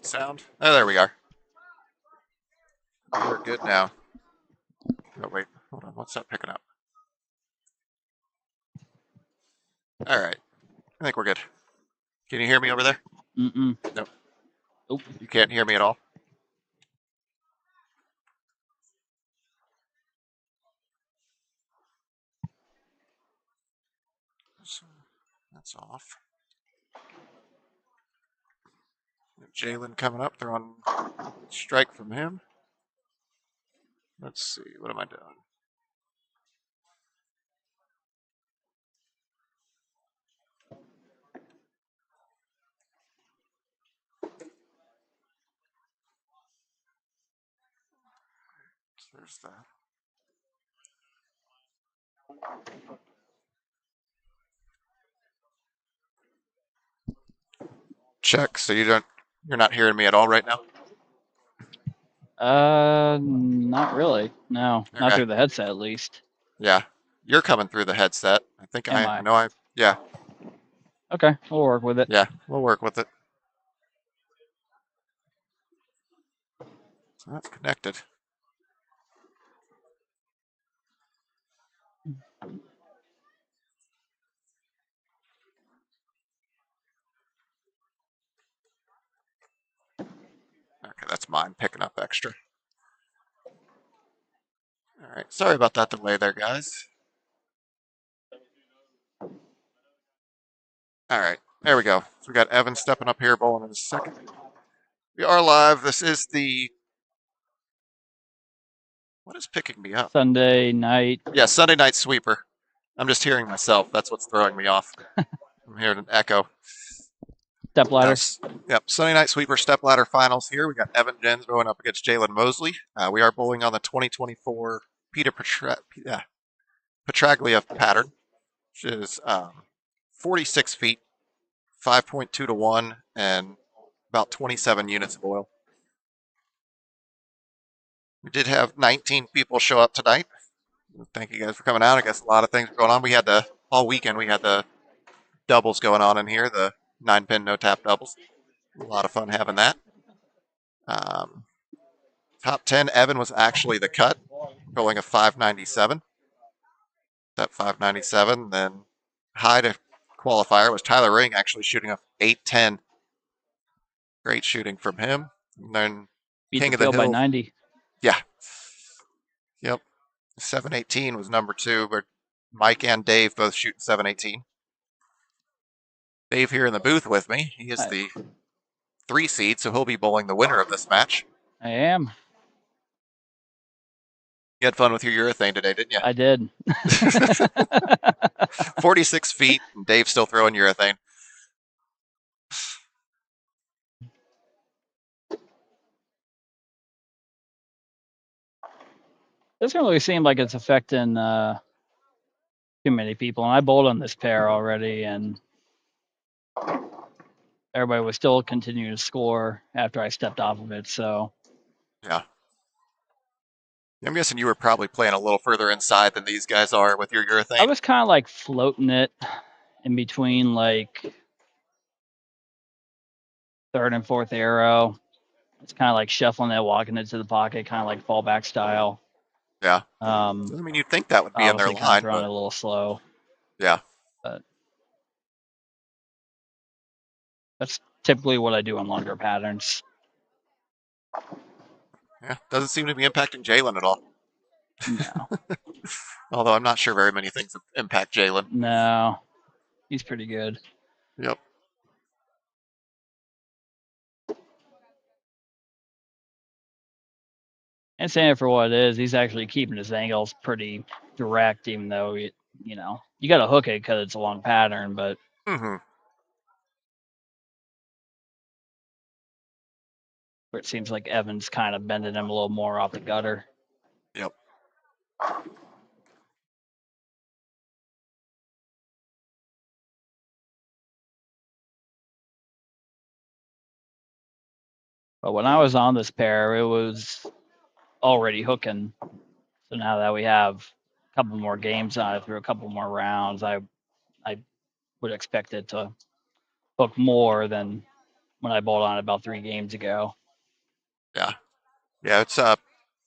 Sound? Oh, there we are. We're good now. Oh, wait. Hold on. What's that picking up? All right. I think we're good. Can you hear me over there? Mm-mm. Nope. Nope. You can't hear me at all? So that's off. Jaylen coming up. They're on strike from him. Let's see. What am I doing? There's that. Check. So you're not hearing me at all right now? Not really. No, not Okay. through the headset at least. Yeah. You're coming through the headset. I think Am I I? know yeah. Okay, we'll work with it. Yeah. We'll work with it. So that's connected. Okay, that's mine picking up extra. All right. Sorry about that delay there, guys. All right. There we go. So we got Evan stepping up here, bowling in a second. We are live. This is the. What is picking me up? Sunday night Yeah, Sunday night sweeper. I'm just hearing myself. That's what's throwing me off. I'm hearing an echo. step ladder. Yep, Sunday night sweeper step ladder finals here. We got Evan Jens going up against Jaylen Mosley. We are bowling on the 2024 Petraglia pattern, which is 46 feet, 5.2 to 1, and about 27 units of oil. We did have 19 people show up tonight. Thank you guys for coming out. I guess a lot of things going on. We had all weekend. We had the doubles going on in here, the 9-pin no tap doubles. A lot of fun having that. Um, Top 10, Evan was actually the cut, rolling a 597. That 597. Then high to qualifier was Tyler Ring, actually shooting a 810. Great shooting from him. And then Beat the King of the field by Hill, 90. yeah, yep. 718 was number two, but Mike and Dave both shooting 718. Dave here in the booth with me. He is the 3 seed, so he'll be bowling the winner of this match. I am. You had fun with your urethane today, didn't you? I did. 46 feet, and Dave's still throwing urethane. Doesn't really seem like it's affecting too many people. And I bowled on this pair already, and everybody was still continuing to score after I stepped off of it. So Yeah. I'm guessing you were probably playing a little further inside than these guys are with your I urethane. was kind of like floating it in between like third and fourth arrow. It's kind of like shuffling it, walking it to the pocket, kind of like fallback style. Yeah. Um, I mean, you'd think that would be in their obviously, kind of line, throwing but it a little slow, yeah. but that's typically what I do on longer patterns. Yeah. Doesn't seem to be impacting Jaylen at all. No, Although I'm not sure very many things impact Jaylen. no, he's pretty good. Yep. And saying it for what it is, he's actually keeping his angles pretty direct, even though you know you got to hook it because it's a long pattern. But Mm-hmm. where it seems like Evans kind of bending him a little more off the gutter. Yep. But when I was on this pair, it was already hooking. So now that we have a couple more games on it through a couple more rounds, I would expect it to hook more than when I bowled on it about 3 games ago. Yeah. Yeah, it's a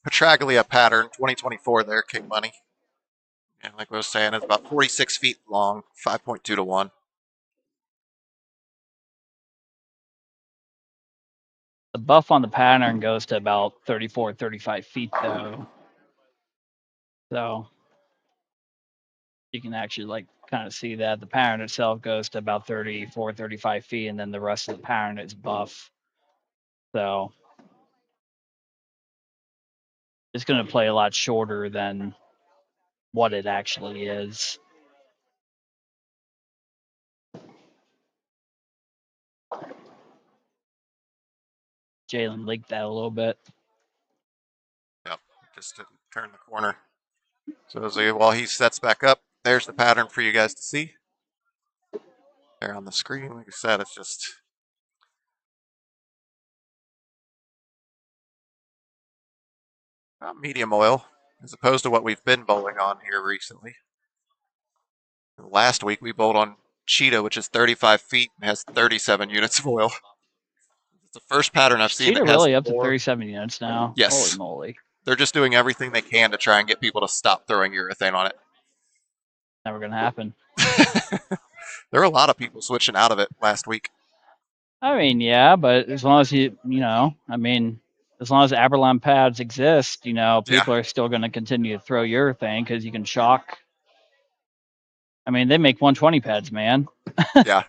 Petraglia pattern, 2024 there, King Money. And like I was saying, it's about 46 feet long, 5.2 to 1. The buff on the pattern goes to about 34, 35 feet though. So you can actually like kind of see that the pattern itself goes to about 34, 35 feet, and then the rest of the pattern is buff. So it's going to play a lot shorter than what it actually is. Jaylen leaked that a little bit. Yep, just didn't turn the corner. So while he sets back up, there's the pattern for you guys to see. There on the screen, like I said, it's just medium oil, as opposed to what we've been bowling on here recently. Last week we bowled on Cheetah, which is 35 feet and has 37 units of oil. It's the first pattern I've Is seen that Cheetah has really up to more. 37 units now? Holy Yes, moly. they're just doing everything they can to try and get people to stop throwing urethane on it. Never going to happen. There are a lot of people switching out of it last week. I mean, yeah, but as long as as long as Aberlon pads exist, Yeah, people are still going to continue to throw urethane because you can shock. I mean, they make 120 pads, man. yeah,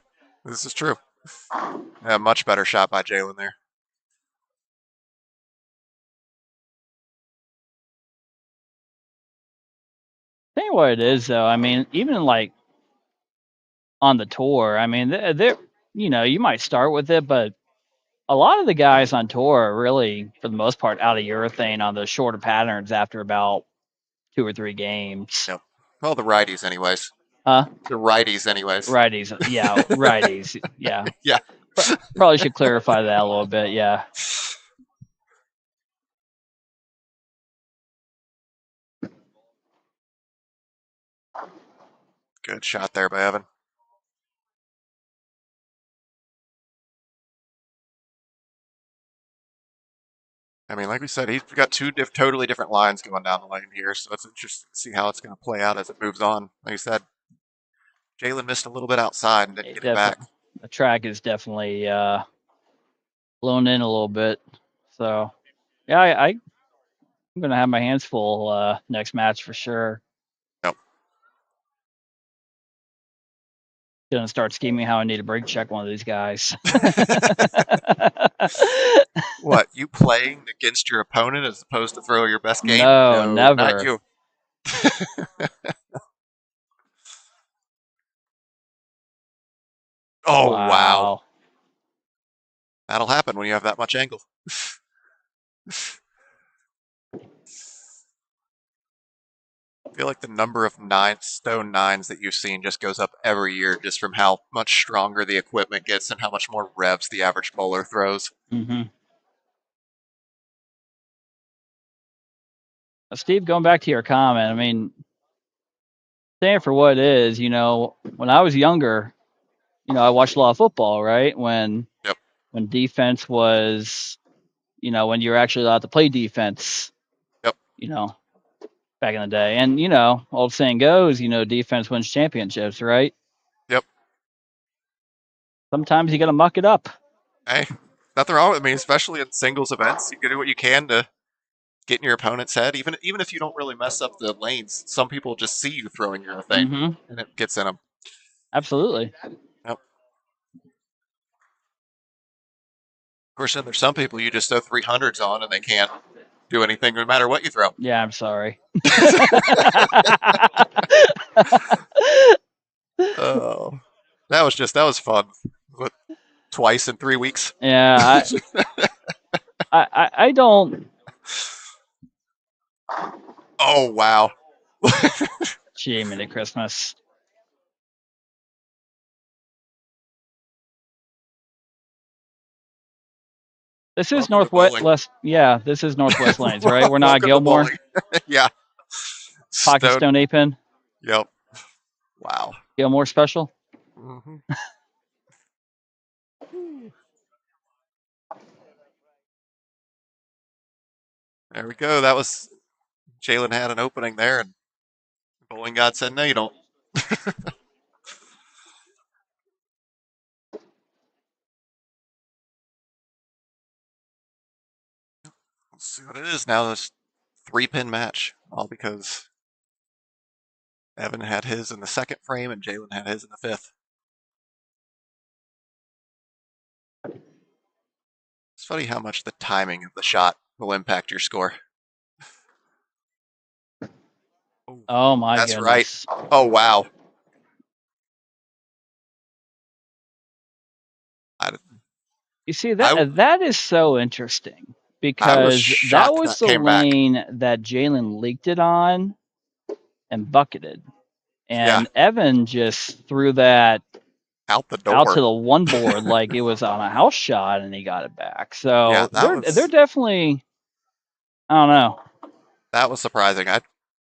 this is true. Yeah, much better shot by Jaylen there. Tell you what it is, though. I mean, even like on the tour, I mean, they're you might start with it, but a lot of the guys on tour are really, for the most part, out of urethane on the shorter patterns after about 2 or 3 games. Yep. Well, the righties, anyways. Huh? The righties, anyways. Righties. Yeah, righties. Yeah. Yeah. Probably should clarify that a little bit. Yeah. Good shot there by Evan. I mean, like we said, he's got two totally different lines going down the lane here, so it's interesting to see how it's going to play out as it moves on. Like I said, Jaylen missed a little bit outside and didn't It get it back. definitely the track is definitely blown in a little bit. So yeah, I'm gonna have my hands full next match for sure. Nope. Gonna start scheming how I need to brake check one of these guys. What, you playing against your opponent as opposed to throw your best game? No, No, not never. you. Oh, wow. Wow. That'll happen when you have that much angle. I feel like the number of stone nines that you've seen just goes up every year just from how much stronger the equipment gets and how much more revs the average bowler throws. Mm-hmm. Steve, going back to your comment, I mean, saying for what it is, when I was younger, I watched a lot of football, right? Yep, When defense was, when you were actually allowed to play defense, yep, you know, back in the day. And, old saying goes, defense wins championships, right? yep. Sometimes you got to muck it up. Hey, nothing wrong with me, especially in singles events. You can do what you can to get in your opponent's head, even if you don't really mess up the lanes. Some people just see you throwing your thing, Mm-hmm. and it gets in them. Absolutely. Yep. Of course, then there's some people you just throw 300s on, and they can't do anything no matter what you throw. Yeah, I'm sorry. Oh, that was fun. What, twice in 3 weeks? Yeah, I don't. Oh wow. Gee, Merry Christmas. This is Welcome to bowling. Northwest. Yeah, this is Northwest Lanes, right? We're not Welcome to Gilmore. bowling. Yeah. Pocket Stone. Stone 8-pin. Yep. Wow. Gilmore special. Hmm. There we go. That was Jaylen had an opening there, and bowling god said, "No, you don't." Let's see what it is now. This 3-pin match, all because Evan had his in the second frame and Jaylen had his in the fifth. It's funny how much the timing of the shot will impact your score. Oh, Oh my that's right. goodness. Oh wow. I, You see I that is so interesting I was because that shocked was that the came back. lane that Jaylen leaked it on and bucketed. Yeah, And Evan just threw that out the out to door. the one board like it was on a house shot and he got it back. Yeah, So they're definitely, I don't know. that was surprising.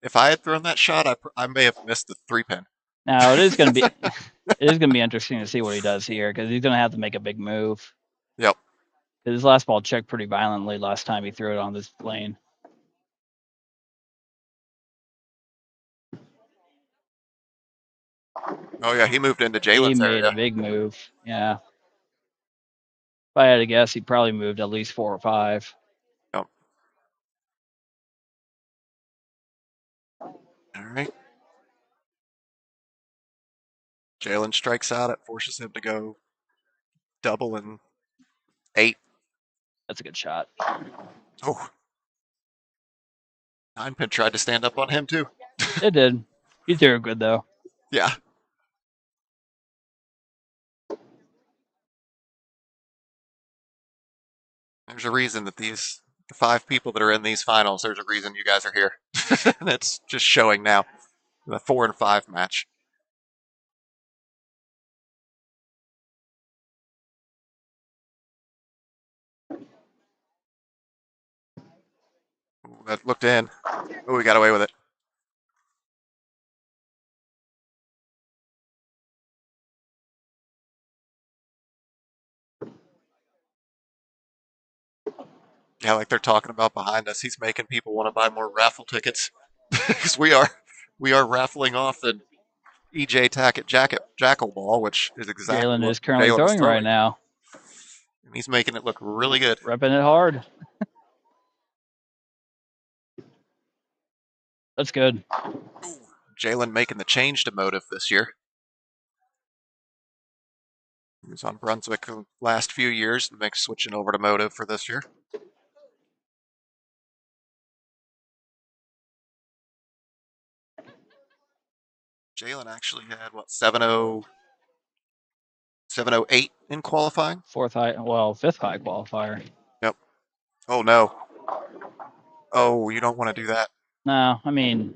If I had thrown that shot, I may have missed the 3-pin. Now it is gonna be interesting to see what he does here because he's gonna have to make a big move. Yep. Because his last ball checked pretty violently last time he threw it on this lane. Oh yeah, he moved into He Jaylen's made a area. big move. Yeah. If I had to guess, he probably moved at least 4 or 5. Yep. All right. Jaylen strikes out. It forces him to go double and 8. That's a good shot. Oh, 9-pin tried to stand up on him too. It did. He threw it good though. Yeah. There's a reason that the 5 people that are in these finals, there's a reason you guys are here. That's just showing now. The 4 and 5 match. Ooh, that looked in. Oh, we got away with it. Yeah, like they're talking about behind us. He's making people want to buy more raffle tickets because we are raffling off the EJ Tackett Jackal Ball, which is exactly Jaylen what is currently Jaylen is throwing right throwing, now. and he's making it look really good. Repping it hard. That's good. Ooh, Jaylen making the change to motive this year. He was on Brunswick the last few years and makes switching over to motive for this year. Jaylen actually had what 7-0, 708 in qualifying. Fifth high qualifier. Yep. Oh no. Oh, you don't want to do that. No, I mean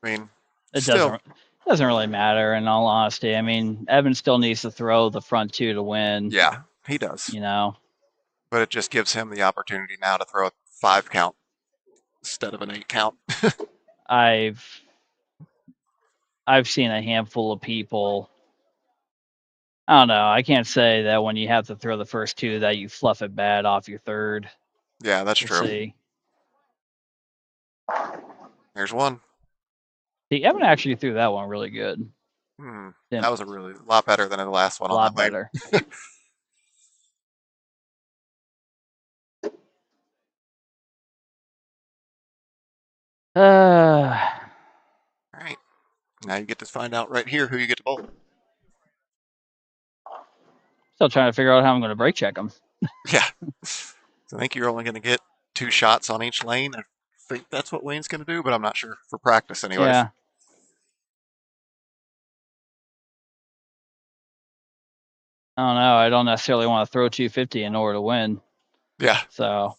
I mean, it still, doesn't really matter in all honesty. I mean Evan still needs to throw the front 2 to win. yeah, he does. You know, But it just gives him the opportunity now to throw a 5 count instead of an 8 count. I've I've seen a handful of people. I don't know. I can't say that when you have to throw the first 2 that you fluff it bad off your third. Yeah, that's We'll true. see. There's one. See, Evan actually threw that one really good. That was a really lot better than the last one A on that lot lane. better. Uh, All right. Now you get to find out right here who you get to bowl. Still trying to figure out how I'm going to brake check him. Yeah. So I think you're only going to get 2 shots on each lane. I think that's what Wayne's going to do, but I'm not sure for practice, anyways. Yeah. I don't know. I don't necessarily want to throw 250 in order to win. Yeah. So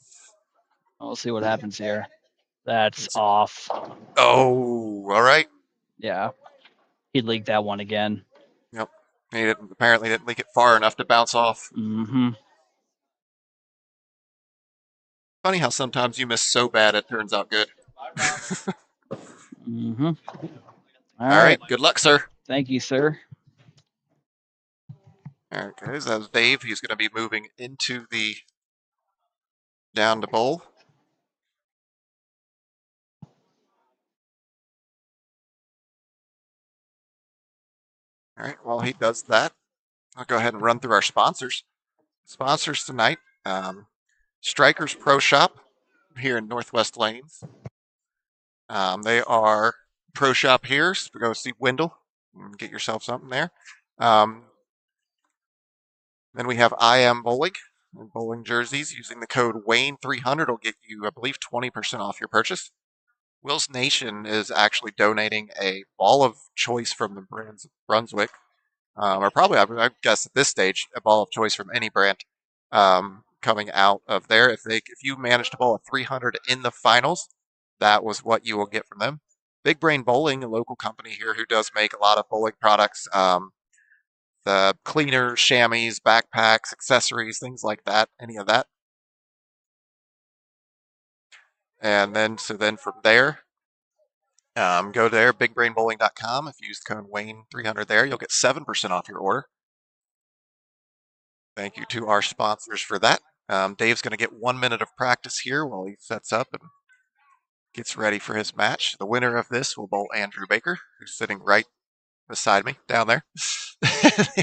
we'll see what happens here. That's off. Oh, all right. Yeah. He leaked that one again. Yep. He apparently didn't leak it far enough to bounce off. Mm-hmm. Funny how sometimes you miss so bad it turns out good. Mm-hmm. All All right. right. Good luck, sir. Thank you, sir. All right, guys. That was Dave. He's going to be moving into the down to bowl. All right, while he does that, I'll go ahead and run through our sponsors. Sponsors tonight, Strikers Pro Shop here in Northwest Lanes. They are pro shop here, so go see Wendell and get yourself something there. Um, then we have I Am Bowling and bowling jerseys. Using the code Wayne300 will get you, I believe, 20% off your purchase. Will's Nation is actually donating a ball of choice from the brands of Brunswick, or probably, I guess at this stage, a ball of choice from any brand coming out of there. If you manage to bowl a 300 in the finals, that was what you will get from them. Big Brain Bowling, a local company here who does make a lot of bowling products, the cleaners, chamois, backpacks, accessories, things like that, any of that. And then from there, go there, bigbrainbowling.com. If you use the code Wayne300 there, you'll get 7% off your order. Thank you to our sponsors for that. Dave's going to get 1 minute of practice here while he sets up and gets ready for his match. The winner of this will bowl Andrew Baker, who's sitting right beside me down there.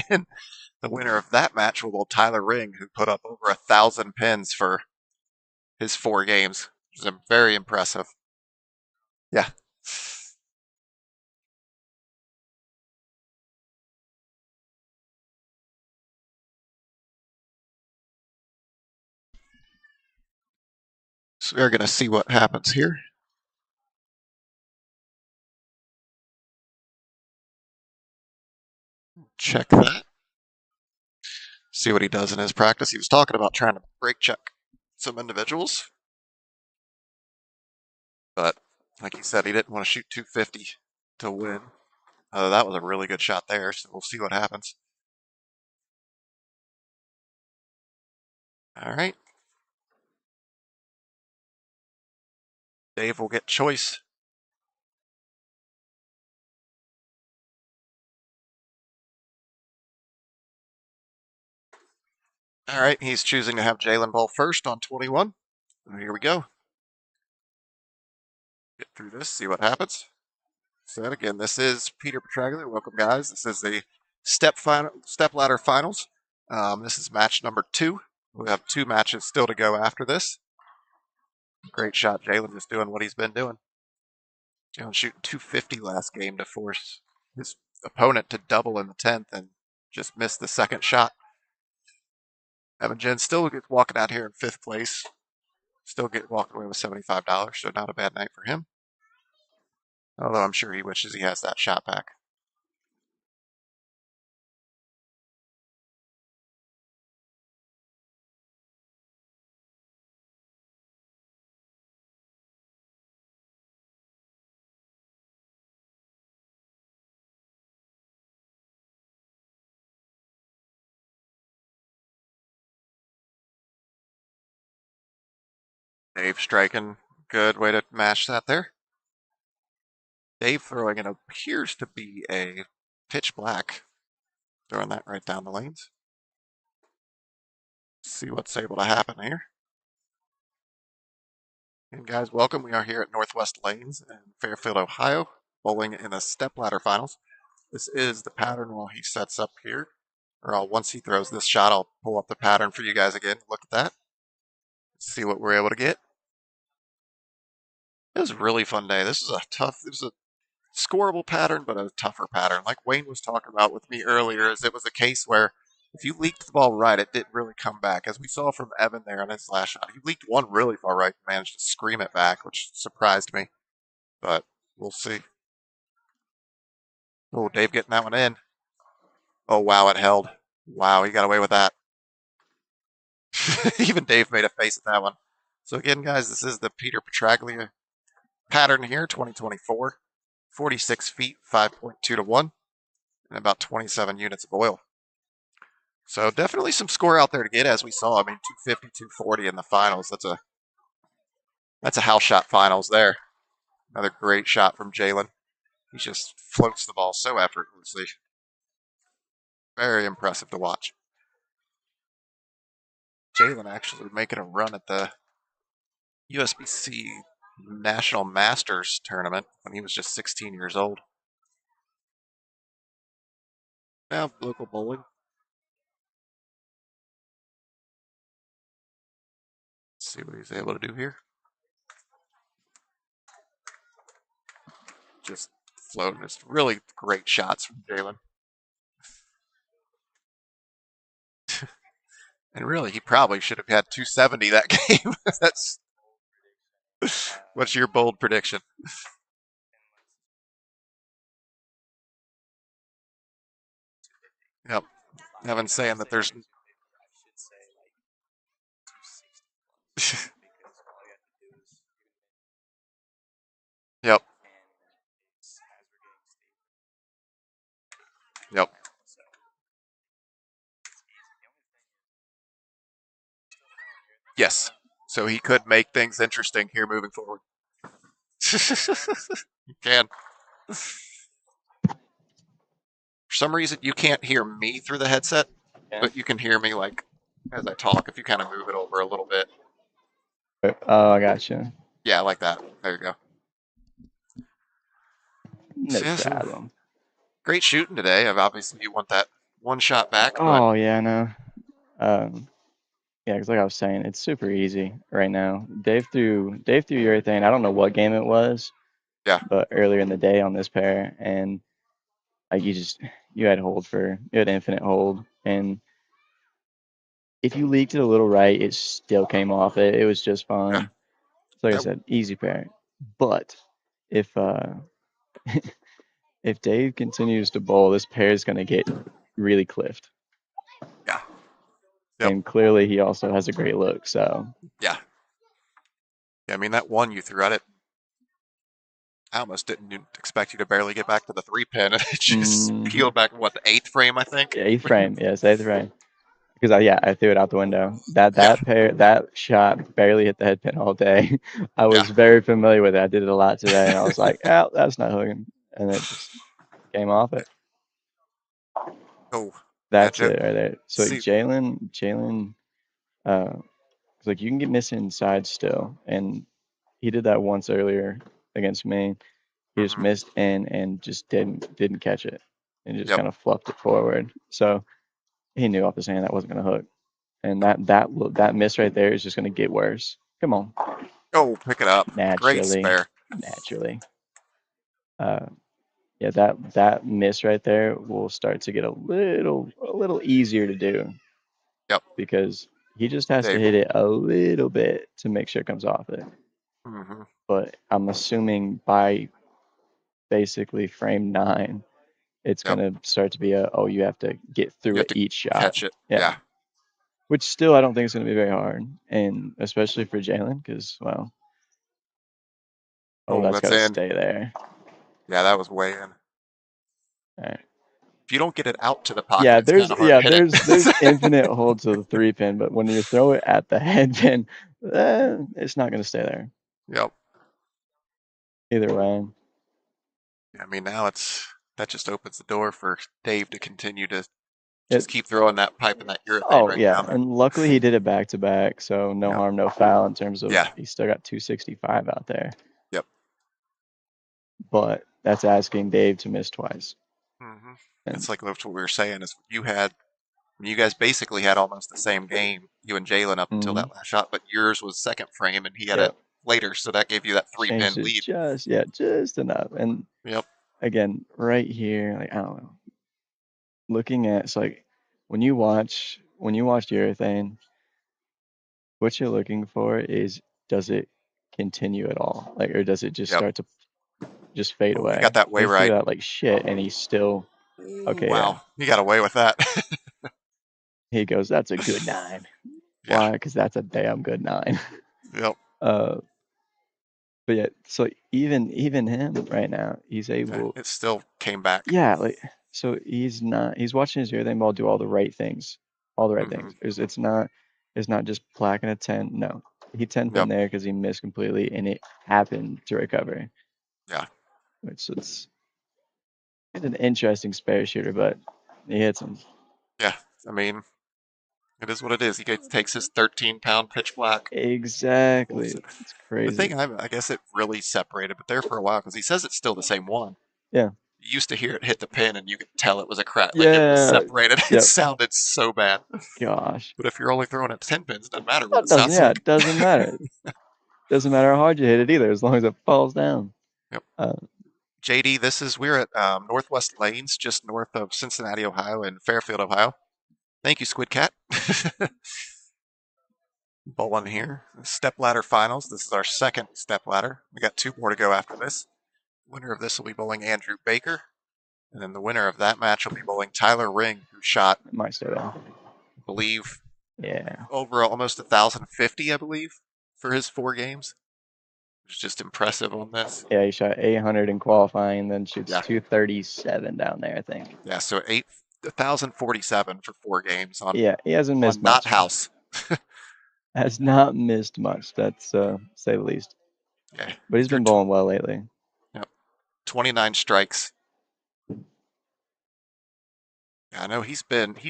And the winner of that match will bowl Tyler Ring, who put up over 1,000 pins for his 4 games, which is very impressive. Yeah. So we're going to see what happens here. Check that. See what he does in his practice. He was talking about trying to break check some individuals, but like he said, he didn't want to shoot 250 to win. That was a really good shot there, so we'll see what happens. All right. Dave will get choice. All right, he's choosing to have Jaylen bowl first on 21. So here we go. Get through this, see what happens. So again, this is Peter Petraglia. Welcome, guys. This is the step ladder finals. This is match number 2. We have 2 matches still to go after this. Great shot, Jaylen, just doing what he's been doing. Jaylen shooting 250 last game to force his opponent to double in the 10th and just missed the second shot. Evan Jen still gets walking out here in 5th place. Still walking away with $75, so not a bad night for him. Although I'm sure he wishes he has that shot back. Dave striking. Good way to mash that there. Dave throwing it appears to be a pitch black. Throwing that right down the lanes. See what's able to happen here. And guys, welcome. We are here at Northwest Lanes in Fairfield, Ohio, bowling in the stepladder finals. This is the pattern while he sets up here. Or once he throws this shot, I'll pull up the pattern for you guys again. Look at that. See what we're able to get. It was a really fun day. This was a scoreable pattern, but a tougher pattern. Like Wayne was talking about with me earlier, is it was a case where if you leaked the ball right, it didn't really come back. As we saw from Evan there on his last shot, he leaked one really far right and managed to scream it back, which surprised me. But we'll see. Oh, Dave getting that one in. Oh, wow, it held. Wow, he got away with that. Even Dave made a face at that one. So again, guys, this is the Peter Petraglia pattern here, 2024. 46 feet, 5.2 to 1, and about 27 units of oil. So definitely some score out there to get, as we saw. I mean, 250, 240 in the finals. That's a house shot finals there. Another great shot from Jaylen. He just floats the ball so effortlessly. Very impressive to watch. Jaylen actually making a run at the USBC National Masters tournament when he was just 16 years old. Yeah, local bowling. Let's see what he's able to do here. Just floating. Just really great shots from Jaylen. And really, he probably should have had 270 that game. That's what's your bold prediction? Yep. Evan saying that there's. Yep. Yep. Yes. So he could make things interesting here moving forward. You can. For some reason, you can't hear me through the headset, Yeah. but you can hear me like as I talk. If you kind of move it over a little bit. Oh, I gotcha. Yeah, like that. There you go. No So, yeah, so problem. great shooting today. Obviously, you want that one shot back, but Oh yeah, no. Um, yeah, because like I was saying, it's super easy right now. Dave threw everything. I don't know what game it was, yeah, but earlier in the day on this pair, and like you had infinite hold, and if you leaked it a little right, it still came off. It was just yeah, fine. So like I that, said, easy pair. But if if Dave continues to bowl, this pair is gonna get really cliffed. yeah, yep, And clearly he also has a great look. So yeah. Yeah, I mean that one you threw at it. I almost didn't expect you to barely get back to the 3 pin, and it just hmm peeled back. What, the eighth frame, I think. yeah, eighth frame, yes, eighth frame. Because I threw it out the window. That Yeah, that pair that shot barely hit the head pin all day. I yeah. was very familiar with it. I did it a lot today, and I was like, oh, that's not hooking, and it just came off it. Oh, yeah, That's Joe. it right there. So See, Jaylen, it's like you can get missing inside still, and he did that once earlier against me. He just hmm missed and just didn't catch it, and just yep. kind of fluffed it forward. So he knew off his hand that wasn't gonna hook, and that miss right there is just gonna get worse. Come on, Oh, pick it up. Great naturally, spare. naturally. Uh, yeah, that miss right there will start to get a little easier to do Yep. because he just has to Dave. hit it a little bit to make sure it comes off it. hmm But I'm assuming by basically frame 9, it's Yep. gonna start to be oh, you have to get You through have it to each shot. catch it. Yeah. Yeah. Which still I don't think is gonna be very hard. And especially for Jaylen, because well, oh, Oh, that's that's gotta in. stay there. Yeah, that was way in. All right. If you don't get it out to the pocket, Yeah, it's kind there's of hard to yeah, hit it. there's infinite hold to the 3 pin, but when you throw it at the head pin, it's not gonna stay there. Yep. Either way. I mean, now that just opens the door for Dave to continue to It just keep throwing that pipe and that urethane oh right yeah, down there. and luckily he did it back to back, so no Yep. harm, no foul in terms of Yeah. he still got 265 out there. Yep. But that's asking Dave to miss twice. hmm And It's like what we were saying is you guys basically had almost the same game, you and Jaylen up until mhm, that last shot, but yours was second frame and he had it yeah, later, so that gave you that three changed pin it lead. just enough. And Yep. again, right here, like I don't know, looking at it's like when you watch urethane, what you're looking for is does it continue at all, like, or does it just Yep. start to just fade Oh, he away? got that way He threw right. that like shit, and he's still Ooh, okay. Yeah, wow. He got away with that. he goes, that's a good 9. Yeah. Why? Because that's a damn good 9. Yep. uh, but yeah, so even him right now, he's Yeah. able. It still came back. Yeah, like so he's watching his urethane ball do all the right things. All the right hmm things. It's not just plaquing a 10. No. He 10 pin Yep. there because he missed completely and it happened to recover. Yeah. Which it's an interesting spare shooter, but he hits him. Yeah. I mean, it is what it is. Takes his 13-pound pitch black, pulls Exactly. it. It's The crazy. thing, I guess it really separated, but there for a while because he says it's still the same one. Yeah. You used to hear it hit the pin, and you could tell it was a crack. Like it was Yeah. separated. It Yep. sounded so bad. Gosh. But if you're only throwing at 10 pins, it doesn't matter what It it doesn't. sounds Yeah, like. it doesn't matter. Doesn't matter how hard you hit it either, as long as it falls down. Yep. Uh, JD, we're at Northwest Lanes, just north of Cincinnati, Ohio, and Fairfield, Ohio. Thank you, Squid Cat. Bowling here. Step ladder finals. This is our second step ladder. We got 2 more to go after this. Winner of this will be bowling Andrew Baker. And then the winner of that match will be bowling Tyler Ring, who shot, it might stay there. I believe, Yeah. over almost 1,050, I believe, for his 4 games. It's just impressive on this. Yeah, he shot 800 in qualifying, then shoots Yeah. 237 down there, I think. Yeah, so 1,047 for 4 games on, Yeah, he hasn't missed on not much. house. Has not missed much. That's say the least. Yeah. But he's been bowling well lately. Yep. 29 strikes. Yeah, I know he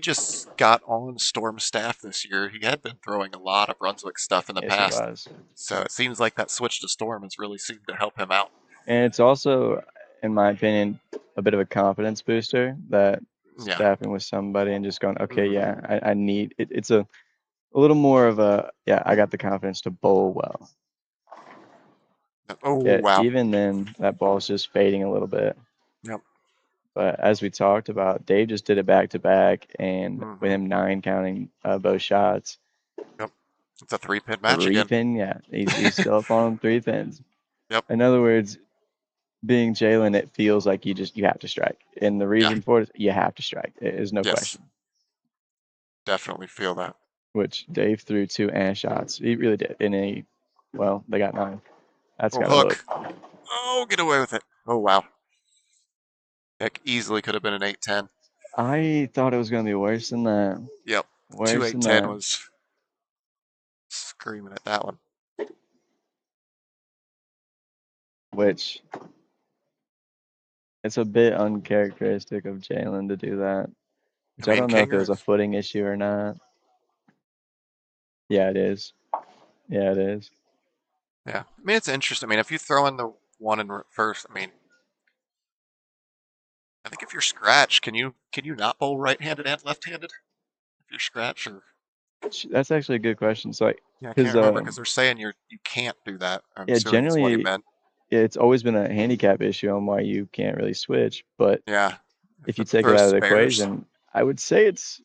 just got on Storm staff this year. He had been throwing a lot of Brunswick stuff in the Yes, past. he was. So it seems like that switch to Storm has really seemed to help him out. And it's also, in my opinion, a bit of a confidence booster that Yeah. staffing with somebody and just going, okay, yeah, I need it. It's a little more of a, yeah, I got the confidence to bowl well. Oh, Yeah, wow. even then, that ball's just fading a little bit. Yep. But as we talked about, Dave just did it back to back, and with Mhm. him 9 counting both shots, Yep. It's a 3-pin match 3 again. pin, yeah, he's still up on 3 pins. Yep. In other words, being Jaylen, it feels like you have to strike, and the reason for it is you have to strike. There's no Yes. question. Definitely feel that. Which Dave threw 2 ass shots. He really did. And they got 9. That's got a hook. hook. Oh, get away with it. Oh, wow. Heck, easily could have been an 8-10. I thought it was going to be worse than that. Yep. Worse 2 than 8-10 that. was screaming at that one. Which, it's a bit uncharacteristic of Jaylen to do that. Which I don't know if it was a footing issue or not. Yeah, it is. Yeah, it is. Yeah. I mean, it's interesting. I mean, if you throw in the one in first, I mean, I think if you're scratched, can you not bowl right-handed and left-handed? If you're scratched, or That's actually a good question. So, yeah, I because can't remember because they're saying you can't do that. I'm yeah, assuming is what he generally meant. it's always been a handicap issue on why you can't really switch. But Yeah. if you It take it throws out of the spares. equation, I would say it's.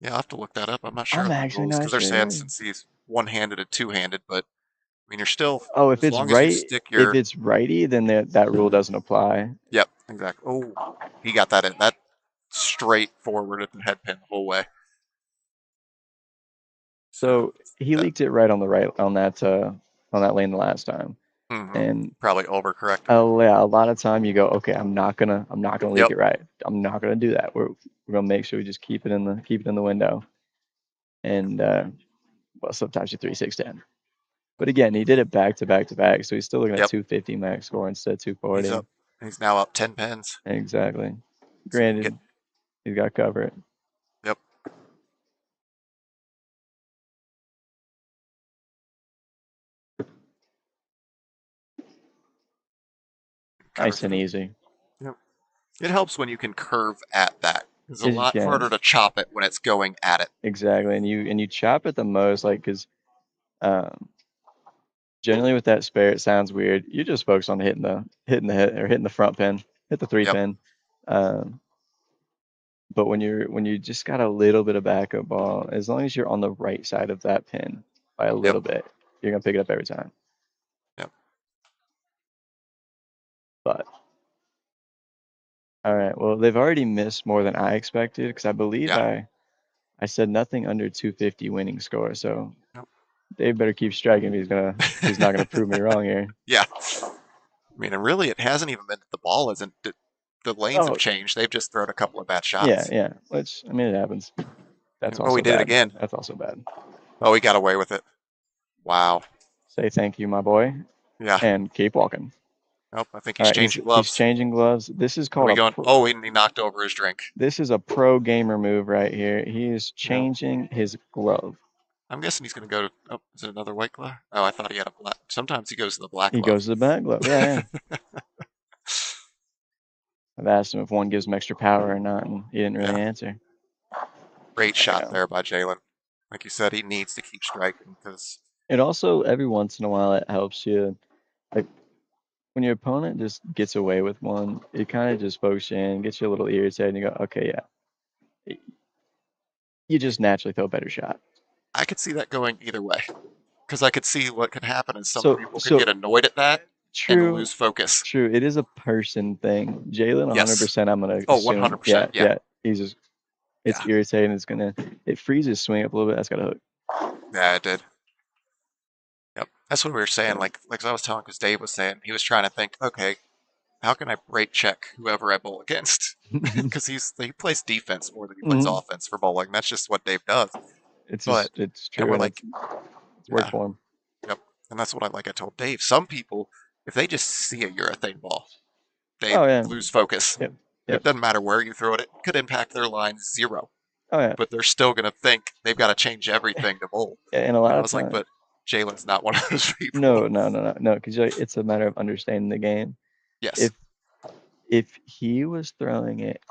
Yeah, I'll have to look that up. I'm not sure I'm on the actually rules not because they're sure saying either. since he's one-handed and two-handed, but I mean, you're still, Oh, if as it's long as you right, stick if your, it's righty, then that rule doesn't apply. yep, exactly. Oh, he got that in. That straight forward at the head pin the whole way. So he that, leaked it right on the right on that lane the last time, and probably overcorrected. yeah, a lot of time you go, okay, I'm not gonna leak Yep. it right. I'm not gonna do that. We're gonna make sure we just keep it in the window, and well, sometimes you 3-6-10. But again, he did it back to back to back, so he's still looking at Yep. 250 max score instead of 240. He's up. He's now up 10 pins. Exactly. So you can Granted, he's got to cover it. Yep. Nice and easy. Yep. It helps when you can curve at that. It's a Yes, you lot can. harder to chop it when it's going at it. Exactly, and you chop it the most, like, because generally with that spare, it sounds weird. You just focus on hitting the hit or hitting the front pin, hit the 3 Yep. pin. But when you just got a little bit of backup ball, as long as you're on the right side of that pin by a little bit, you're gonna pick it up every time. Yep. But all right, well, they've already missed more than I expected because I believe I said nothing under 250 winning score. So Dave better keep striking. He's not gonna prove me wrong here. Yeah. I mean, and really, it hasn't even been that the ball isn't. The lanes have changed. They've just thrown a couple of bad shots. Yeah. Which, I mean, it happens. That's also he did bad. it again. That's also bad. Oh, he got away with it. Wow. Say thank you, my boy. Yeah. And keep walking. Nope. I think he's changing gloves. He's changing gloves. This is called he knocked over his drink. This is a pro gamer move right here. He is changing his glove. I'm guessing he's going to go to. Oh, is it another white glove? Oh, I thought he had a black. Sometimes he goes to the black glove. He goes to the black glove. Yeah. I've asked him if one gives him extra power or not, and he didn't really Yeah. answer. Great You shot know, there by Jaylen. Like you said, he needs to keep striking because it also every once in a while it helps you. Like when your opponent just gets away with one, it kind of just pokes you in, gets you a little irritated, and you go, okay, yeah, you just naturally throw a better shot. I could see that going either way. Because I could see what could happen is some So, people could so get annoyed at that and true, lose focus. true. It is a person thing. Jaylen, Yes. 100%. I'm gonna Oh, assume, 100%. Yeah. he's just it's Yeah. irritating. It frees his swing up a little bit. That's got a hook. Yeah, it did. Yep. That's what we were saying. So, Like I was telling, because Dave was saying, he was trying to think, okay, how can I break check whoever I bowl against? Because he plays defense more than he plays Mhm. offense for bowling. That's just what Dave does. But, it's and true, we're and like, it's worked yeah, for him. yep. And that's what I told Dave. Some people, if they just see a urethane ball, they Oh yeah, lose focus. yep, It yep. doesn't matter where you throw it, it could impact their line zero. Oh yeah, But they're still going to think they've got to change everything to bowl. yeah. And a And lot I of was like, time, but Jalen's not one of those people. no, because it's a matter of understanding the game. Yes. If he was throwing it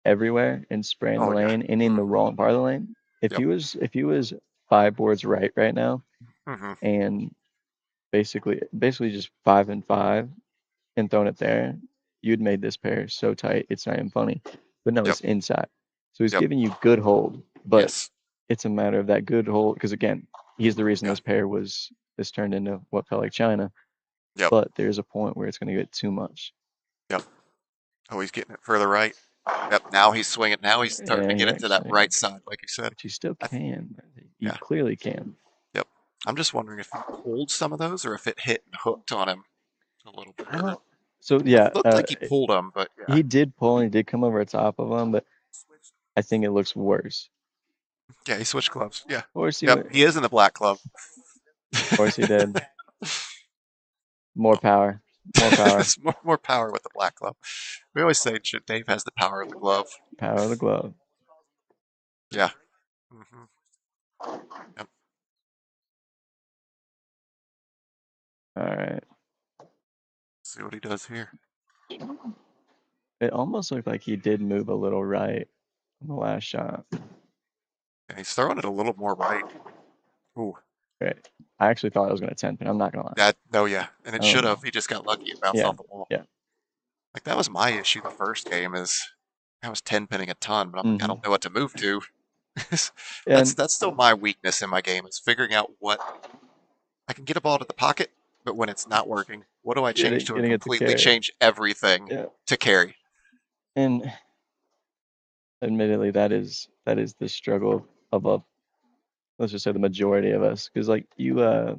everywhere and spraying the Oh, yeah. lane and in the Mm-hmm. wrong part of the lane, Yep. if he was 5 boards right now Mm-hmm. and basically just 5 and 5 and thrown it there, you'd made this pair so tight it's not even funny. But no, Yep. it's inside. So he's Yep. giving you good hold, but Yes. it's a matter of that good hold because again, he's the reason Yeah. this pair was this turned into what felt like China. Yep. But there's a point where it's going to get too much. Yep. Oh, he's getting it further right. Yep. Now he's swinging. Now he's starting to And get he it to that actually, right side, like you said. which you still I th- can. You yeah. clearly can. Yep. I'm just wondering if he pulled some of those or if it hit and hooked on him a little bit. I Or don't. So it yeah, looked like he pulled them, but yeah. he did pull and he did come over the top of him, but I think it looks worse. Yeah, he switched gloves. Yeah. Of course he Yep. would. He is in the black glove. Of course he did. More Well, power. More power. it's more power with the black glove. We always say Dave has the power of the glove. Power of the glove. Yeah. Hmm. Yep. All right. See what he does here. It almost looked like he did move a little right on the last shot. Yeah, he's throwing it a little more right. Ooh. Right. I actually thought I was going to 10 pin. I'm not going to lie. That. No, yeah. And it should Um, have. He just got lucky. It bounced yeah. off the wall. Yeah. Like that was my issue the first game is I was 10 pinning a ton, but I'm like, I Hmm. don't know what to move to. And That's still my weakness in my game is figuring out what I can get a ball to the pocket, but when it's not working, what do I change to and getting it to completely carry. change everything Yeah. to carry? And admittedly, that is the struggle of a let's just say the majority of us because like you got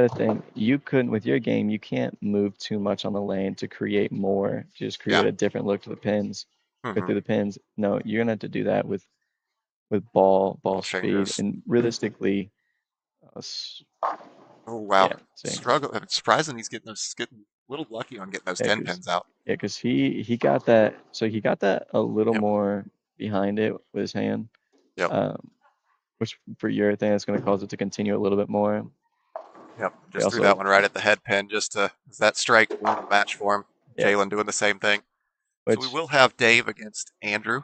to think you couldn't with your game you can't move too much on the lane to create more just Yeah. create a different look to the pins or Hmm. through the pins. No, you're gonna have to do that with ball Ball speed changes. and realistically Oh wow, yeah, see, struggle. I'm surprising he's getting a little lucky on getting those yeah, 10 because pins out. he got that, so he got that a little Yep. more behind it with his hand, Yep. um which for your thing it's going to cause it to continue a little bit more. Yep. They Just threw also that one right at the head pin just to that strike won the match for him. yeah, Jaylen doing the same thing. So we which will have Dave against Andrew.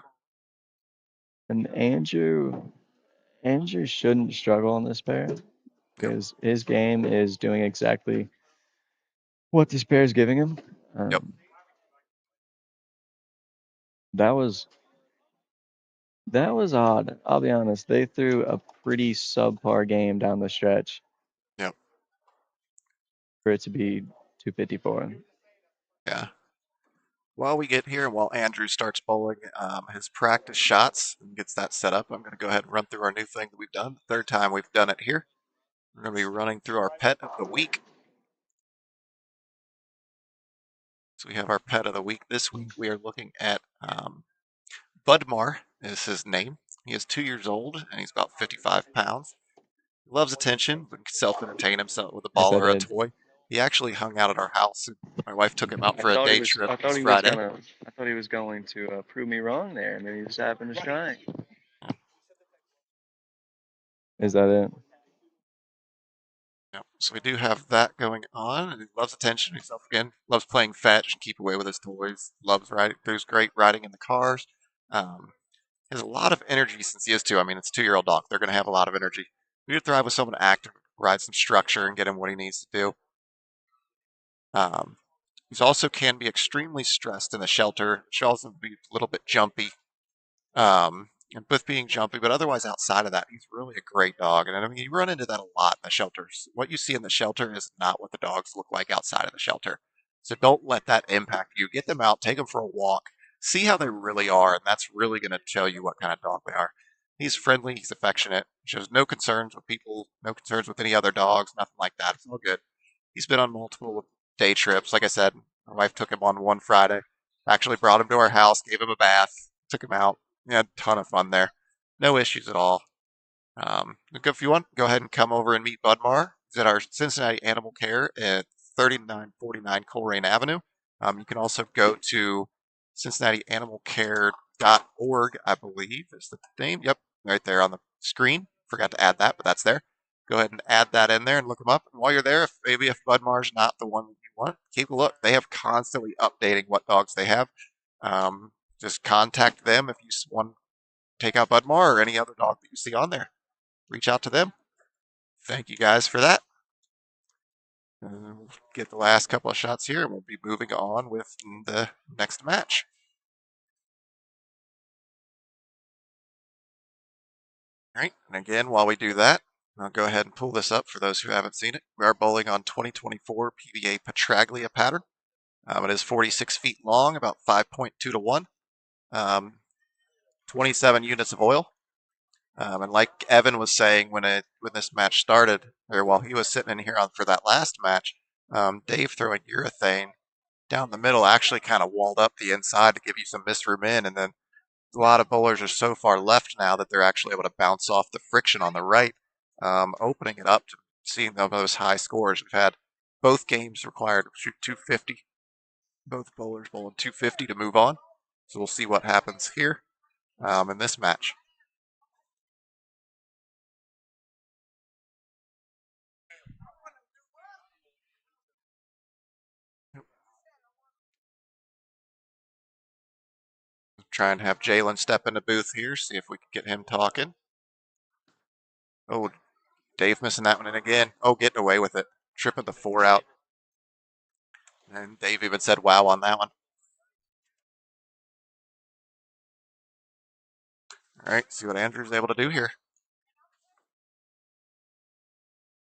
and Andrew shouldn't struggle on this pair Yep. because his game is doing exactly what this pair is giving him. Yep. Um, that was odd. I'll be honest. They threw a pretty subpar game down the stretch Yep. for it to be 254. Yeah. While we get here and while Andrew starts bowling his practice shots and gets that set up, I'm going to go ahead and run through our new thing that we've done. The third time we've done it here. We're going to be running through our pet of the week. So we have our pet of the week this week. We are looking at Budmar is his name. He is 2 years old and he's about 55 pounds. He loves attention, but can self-entertain himself with a I ball bet or a it. toy. He actually hung out at our house. And my wife took him out I for a thought he day was. trip I thought this he was Friday. gonna. I thought he was going to prove me wrong there, and then he just happened to strike. Is that it? Yep. So we do have that going on. And he loves attention. Himself again. Loves playing fetch and keep away with his toys. Loves riding. There's great riding in the cars. Um, has a lot of energy since he is two. I mean, it's a 2-year-old dog. They're going to have a lot of energy. We would thrive with someone active, provide some structure, and get him what he needs to do. He also can be extremely stressed in the shelter. Should also be a little bit jumpy. And with being jumpy, but otherwise outside of that, he's really a great dog. And I mean, you run into that a lot in the shelters. What you see in the shelter is not what the dogs look like outside of the shelter. So don't let that impact you. Get them out, take them for a walk, see how they really are, and that's really going to tell you what kind of dog they are. He's friendly, he's affectionate, shows no concerns with people, no concerns with any other dogs, nothing like that. It's all good. He's been on multiple day trips. Like I said, my wife took him on one Friday, actually brought him to our house, gave him a bath, took him out. We had a ton of fun there. No issues at all. If you want, go ahead and come over and meet Budmar. He's at our Cincinnati Animal Care at 3949 Coleraine Avenue. You can also go to cincinnatianimalcare.org, I believe is the name. Yep, right there on the screen. Forgot to add that, but that's there. Go ahead and add that in there and look them up. And while you're there, if Budmar's not the one that you want, keep a look. They have constantly updating what dogs they have. Just contact them if you want to take out Budmar or any other dog that you see on there. Reach out to them. Thank you guys for that. We'll get the last couple of shots here, and we'll be moving on with the next match. All right, and again, while we do that, I'll go ahead and pull this up for those who haven't seen it. We are bowling on 2024 PBA Petraglia pattern. It is 46 feet long, about 5.2 to 1. 27 units of oil. And like Evan was saying when this match started, or while he was sitting in here for that last match, Dave throwing urethane down the middle actually kind of walled up the inside to give you some misroom in, and then a lot of bowlers are so far left now that they're actually able to bounce off the friction on the right, opening it up to seeing those high scores. We've had both games required to shoot 250. Both bowlers bowling 250 to move on. So we'll see what happens here in this match. Try and have Jaylen step in the booth here, see if we can get him talking. Oh, Dave missing that one in again. Oh, getting away with it. Tripping the 4 out. And Dave even said wow on that one. All right, see what Andrew's able to do here.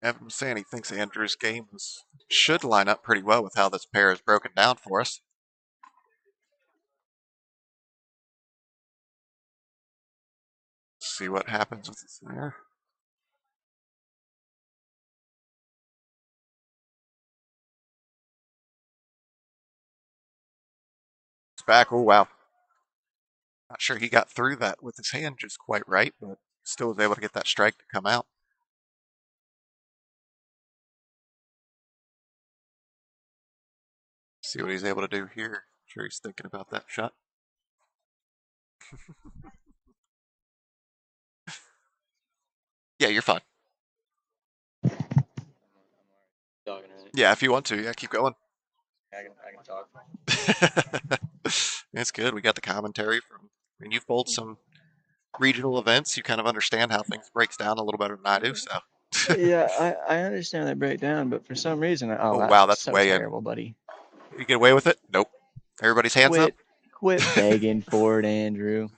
Evan was saying he thinks Andrew's game should line up pretty well with how this pair is broken down for us. See what happens with this there. It's back. Oh, wow. Not sure he got through that with his hand just quite right, but still was able to get that strike to come out. See what he's able to do here. I'm sure he's thinking about that shot. Yeah, you're fine. Yeah, if you want to, yeah, keep going. I can talk. It's good. We got the commentary from. I mean, you've bowled some regional events. You kind of understand how things breaks down a little better than I do. So. Yeah, I understand that breakdown, but for some reason, Oh that's wow, that's so way in. terrible, buddy. You get away with it? Nope. Everybody's hands up. Quit begging for it, Andrew.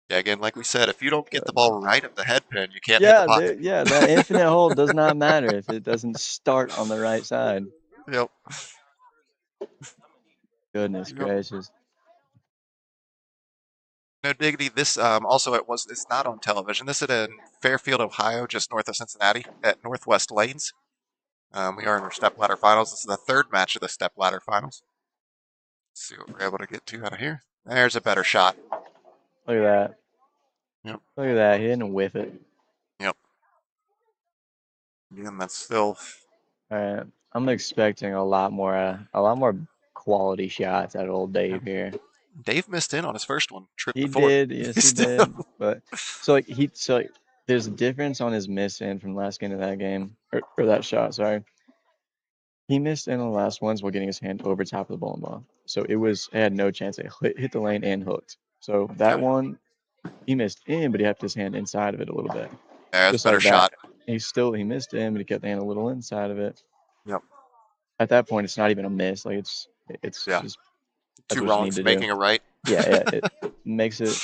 Yeah, again, like we said, if you don't get the ball right at the head pin, you can't hit the Yeah, pocket. yeah, that infinite hold does not matter if it doesn't start on the right side. Yep. Goodness gracious. No diggity. This also it's not on television. This is in Fairfield, Ohio, just north of Cincinnati, at Northwest Lanes. We are in our stepladder finals. This is the third match of the stepladder finals. Let's see what we're able to get to out of here. There's a better shot. Look at that. Yep. Look at that. He didn't whiff it. Yep. Again, that's still. All right. I'm expecting a lot more quality shots out of old Dave here. Dave missed in on his first one. Tripped He the 4. did, yes, he did. But so there's a difference on his miss in from last game to that game, or that shot. Sorry, he missed in on the last ones while getting his hand over top of the ball. So it had no chance. It hit the lane and hooked. So that Yeah, one he missed in, but he had his hand inside of it a little bit, that's a just better like that. shot. He missed in, but he kept the hand a little inside of it. Yep. At that point, it's not even a miss. Like it's Yeah. just that's Two what you need wrongs to do. making a right. Yeah, it makes it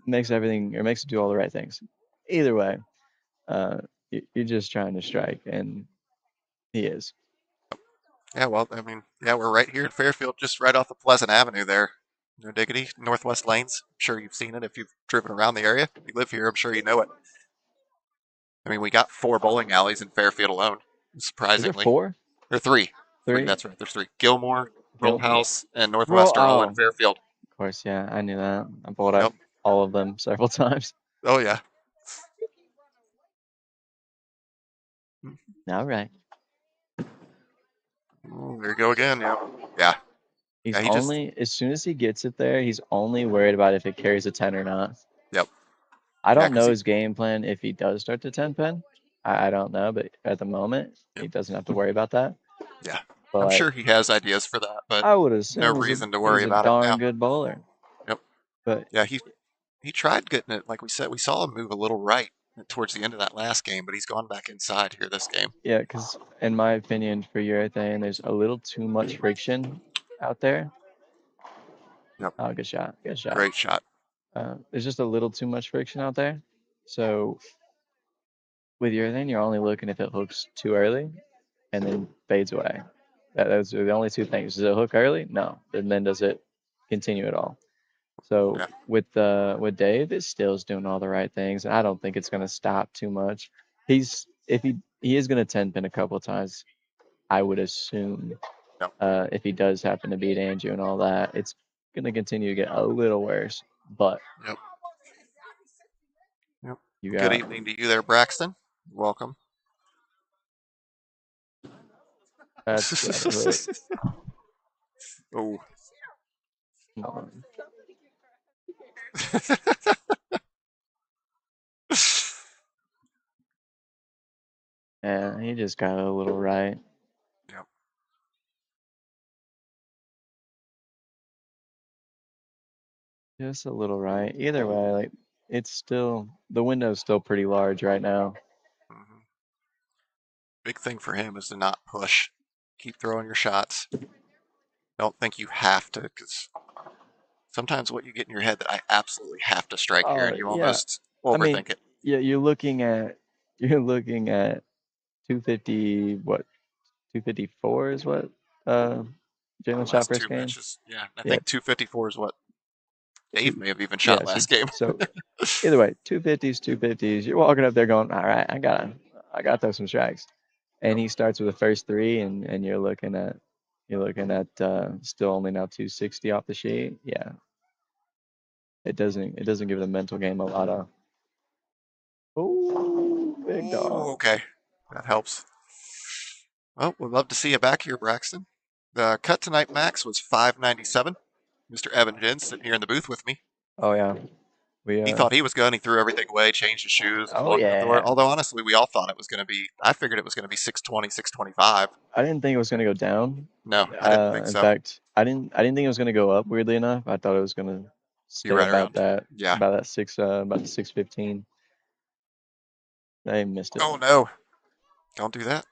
makes everything or makes it do all the right things. Either way, uh, you're just trying to strike, and he is. Yeah, well, I mean, yeah, we're right here in Fairfield, just right off of Pleasant Avenue there. No diggity, Northwest Lanes. I'm sure you've seen it if you've driven around the area. If you live here, I'm sure you know it. I mean, we got 4 bowling alleys in Fairfield alone, Is there surprisingly. four, Or 3. 3, three? that's right. There's 3. Gilmore, Gil, Rollhouse, and roll. Northwest are all in Oh, Fairfield. of course, yeah, I knew that. I bought up Yep. all of them several times. Oh, yeah. All right. Oh, there you go again. Yep. Yeah. He's Yeah, he just, only as soon as he gets it there, he's only worried about if it carries a 10 or not. yep. I Yeah, don't because know he, his game plan if he does start to 10 pin. I don't know, but at the moment, yep. he doesn't have to worry about that. Yeah. But I'm like, sure he has ideas for that, but I would no assume reason to worry he's a about it darn now. good bowler. Yep. But Yeah, he tried getting it, like we said. We saw him move a little right towards the end of that last game, but he's gone back inside here this game. yeah, because in my opinion, for urethane, there's a little too much friction out there. Yep. Oh, good shot, good shot. Great shot. There's just a little too much friction out there. So with urethane, you're only looking if it hooks too early and then fades away. Those are the only two things. Does it hook early? No. And then does it continue at all? So Yeah. with Dave, it still is doing all the right things. I don't think it's going to stop too much. He's if he is going to 10 pin a couple of times, I would assume. Yep. If he does happen to beat Andrew and all that, it's going to continue to get a little worse. But Yep. Yep. you Good got evening to you there, Braxton. Welcome. that's got to hook. Oh. Come on. Yeah, he just got a little right. Yep. Just a little right. Either way, like it's still the window's still pretty large right now. Hmm. Big thing for him is to not push. Keep throwing your shots. Don't think you have to, because sometimes what you get in your head that I absolutely have to strike here, Oh and you yeah. almost I mean, overthink it. yeah, you're looking at 250 what 254 is what uh The Jaylen shot last first 2 game. matches, yeah. I Yeah, think 254 is what Dave two may have even yeah, shot last game. so either way, 250s. You're walking up there going, all right, I got those some strikes. And Yep. he starts with the first three and you're looking at still only now 260 off the sheet. Yeah, it doesn't give the mental game a lot of oh big Oh, dog. okay. That helps. Well, we'd love to see you back here, Braxton. The cut tonight max was 597. Mr. Evan Jins sitting here in the booth with me. Oh yeah, we He thought he was good. He threw everything away, changed his shoes, was oh walking out the door. yeah. Although, honestly, we all thought it was going to be, I figured it was going to be 620, 625. I didn't think it was gonna go down. No, I didn't think In so. fact, I didn't think it was gonna go up. Weirdly enough, I thought it was gonna Be stay right around. Yeah. about the 615. They missed it, Oh, no. Don't do that.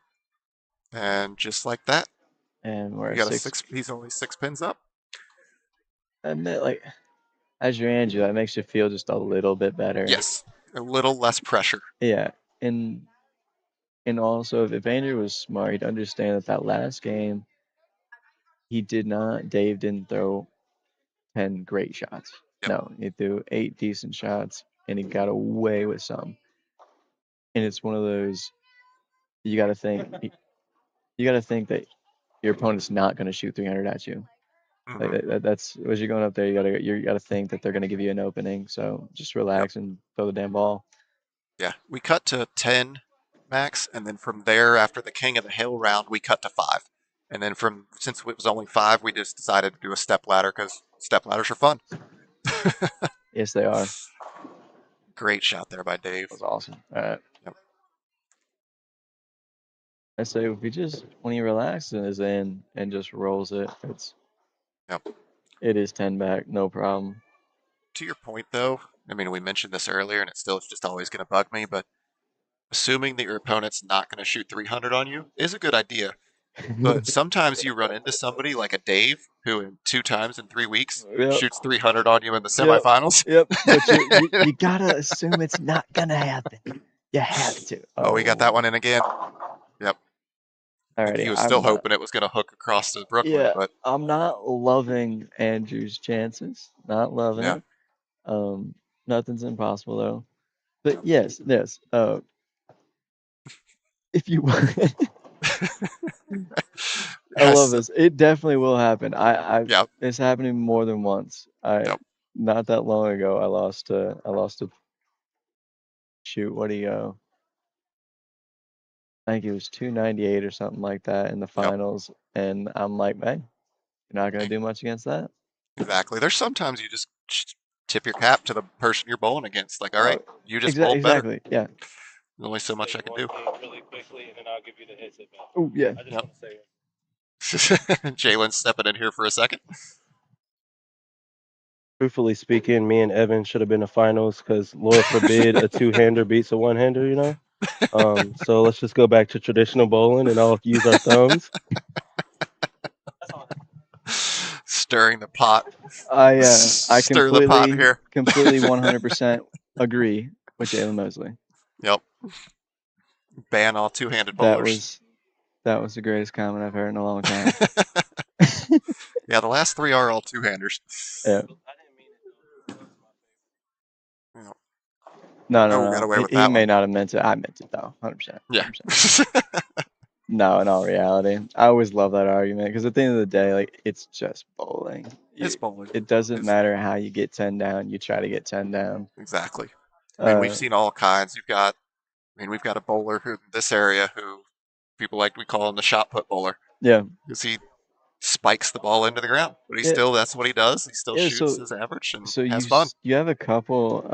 And just like that, and we're we at got a six. 6. He's only 6 pins up. I admit, like as your Andrew, that makes you feel just a little bit better. Yes. A little less pressure. Yeah, and also if Andrew was smart, he'd understand that last game Dave didn't throw 10 great shots. Yep. No, he threw 8 decent shots, and he got away with some. And it's one of those you got to think you got to think that your opponent's not going to shoot 300 at you. Like Hmm. that's as you're going up there, you gotta think that they're going to give you an opening. So just Yep. relax and throw the damn ball. Yeah. We cut to 10 max, and then from there, after the King of the Hill round, we cut to 5. And then since it was only 5, we just decided to do a step ladder because step ladders are fun. Yes, they are. Great shot there by Dave. was awesome. All right. Yep. I say if he just when he relaxes in and just rolls it, Yep. it is 10 back, no problem. To your point, though, I mean, we mentioned this earlier, and it's just always going to bug me, but assuming that your opponent's not going to shoot 300 on you is a good idea. But sometimes you run into somebody like a Dave who, in 2 times in 3 weeks, Yep. shoots 300 on you in the Yep. semifinals. Yep. But you gotta assume it's not gonna happen. You have to. Oh, we got that one in again. Yep. I think he Alrighty. was I'm still not. hoping it was going to hook across to Brooklyn, Yeah. but I'm not loving Andrew's chances. Not loving yeah. it. Nothing's impossible though. But yes. If you I love Yes. this. It definitely will happen. Yep. It's happening more than once. Yep. Not that long ago I lost to shoot, what do you go? I think it was 298 or something like that in the Yep. finals. And I'm like, hey, you're not gonna do much against that. Exactly. There's sometimes you just tip your cap to the person you're bowling against. Like, all right, you just bowled better. Exactly. Yeah. There's only so much I can do. Really quickly, and then I'll give you the headset back. Oh yeah. I just Yep. want to say it. Jaylen stepping in here for a second. Truthfully speaking, me and Evan should have been in the finals because Lord forbid a two-hander beats a one-hander, you know? So let's just go back to traditional bowling and all use our thumbs. Stirring the pot. I Stir the pot here. completely 100% agree with Jaylen Mosley. Yep. Ban all two-handed That bowlers. was the greatest comment I've heard in a long time. Yeah, the last 3 are all two-handers. Yeah. Yep. No, Oh, we got away with He that may one. not have meant it. I meant it though, 100%. Yeah. No, in all reality, I always love that argument because at the end of the day, like it's just bowling. It's bowling. It doesn't It's- matter how you get 10 down. You try to get 10 down. Exactly. I mean, we've Uh, seen all kinds. We've got a bowler who in this area who we call him the shot put bowler yeah, because he spikes the ball into the ground, but Yeah. that's what he does. He still Yeah, shoots so- his average and so has fun. you have a couple.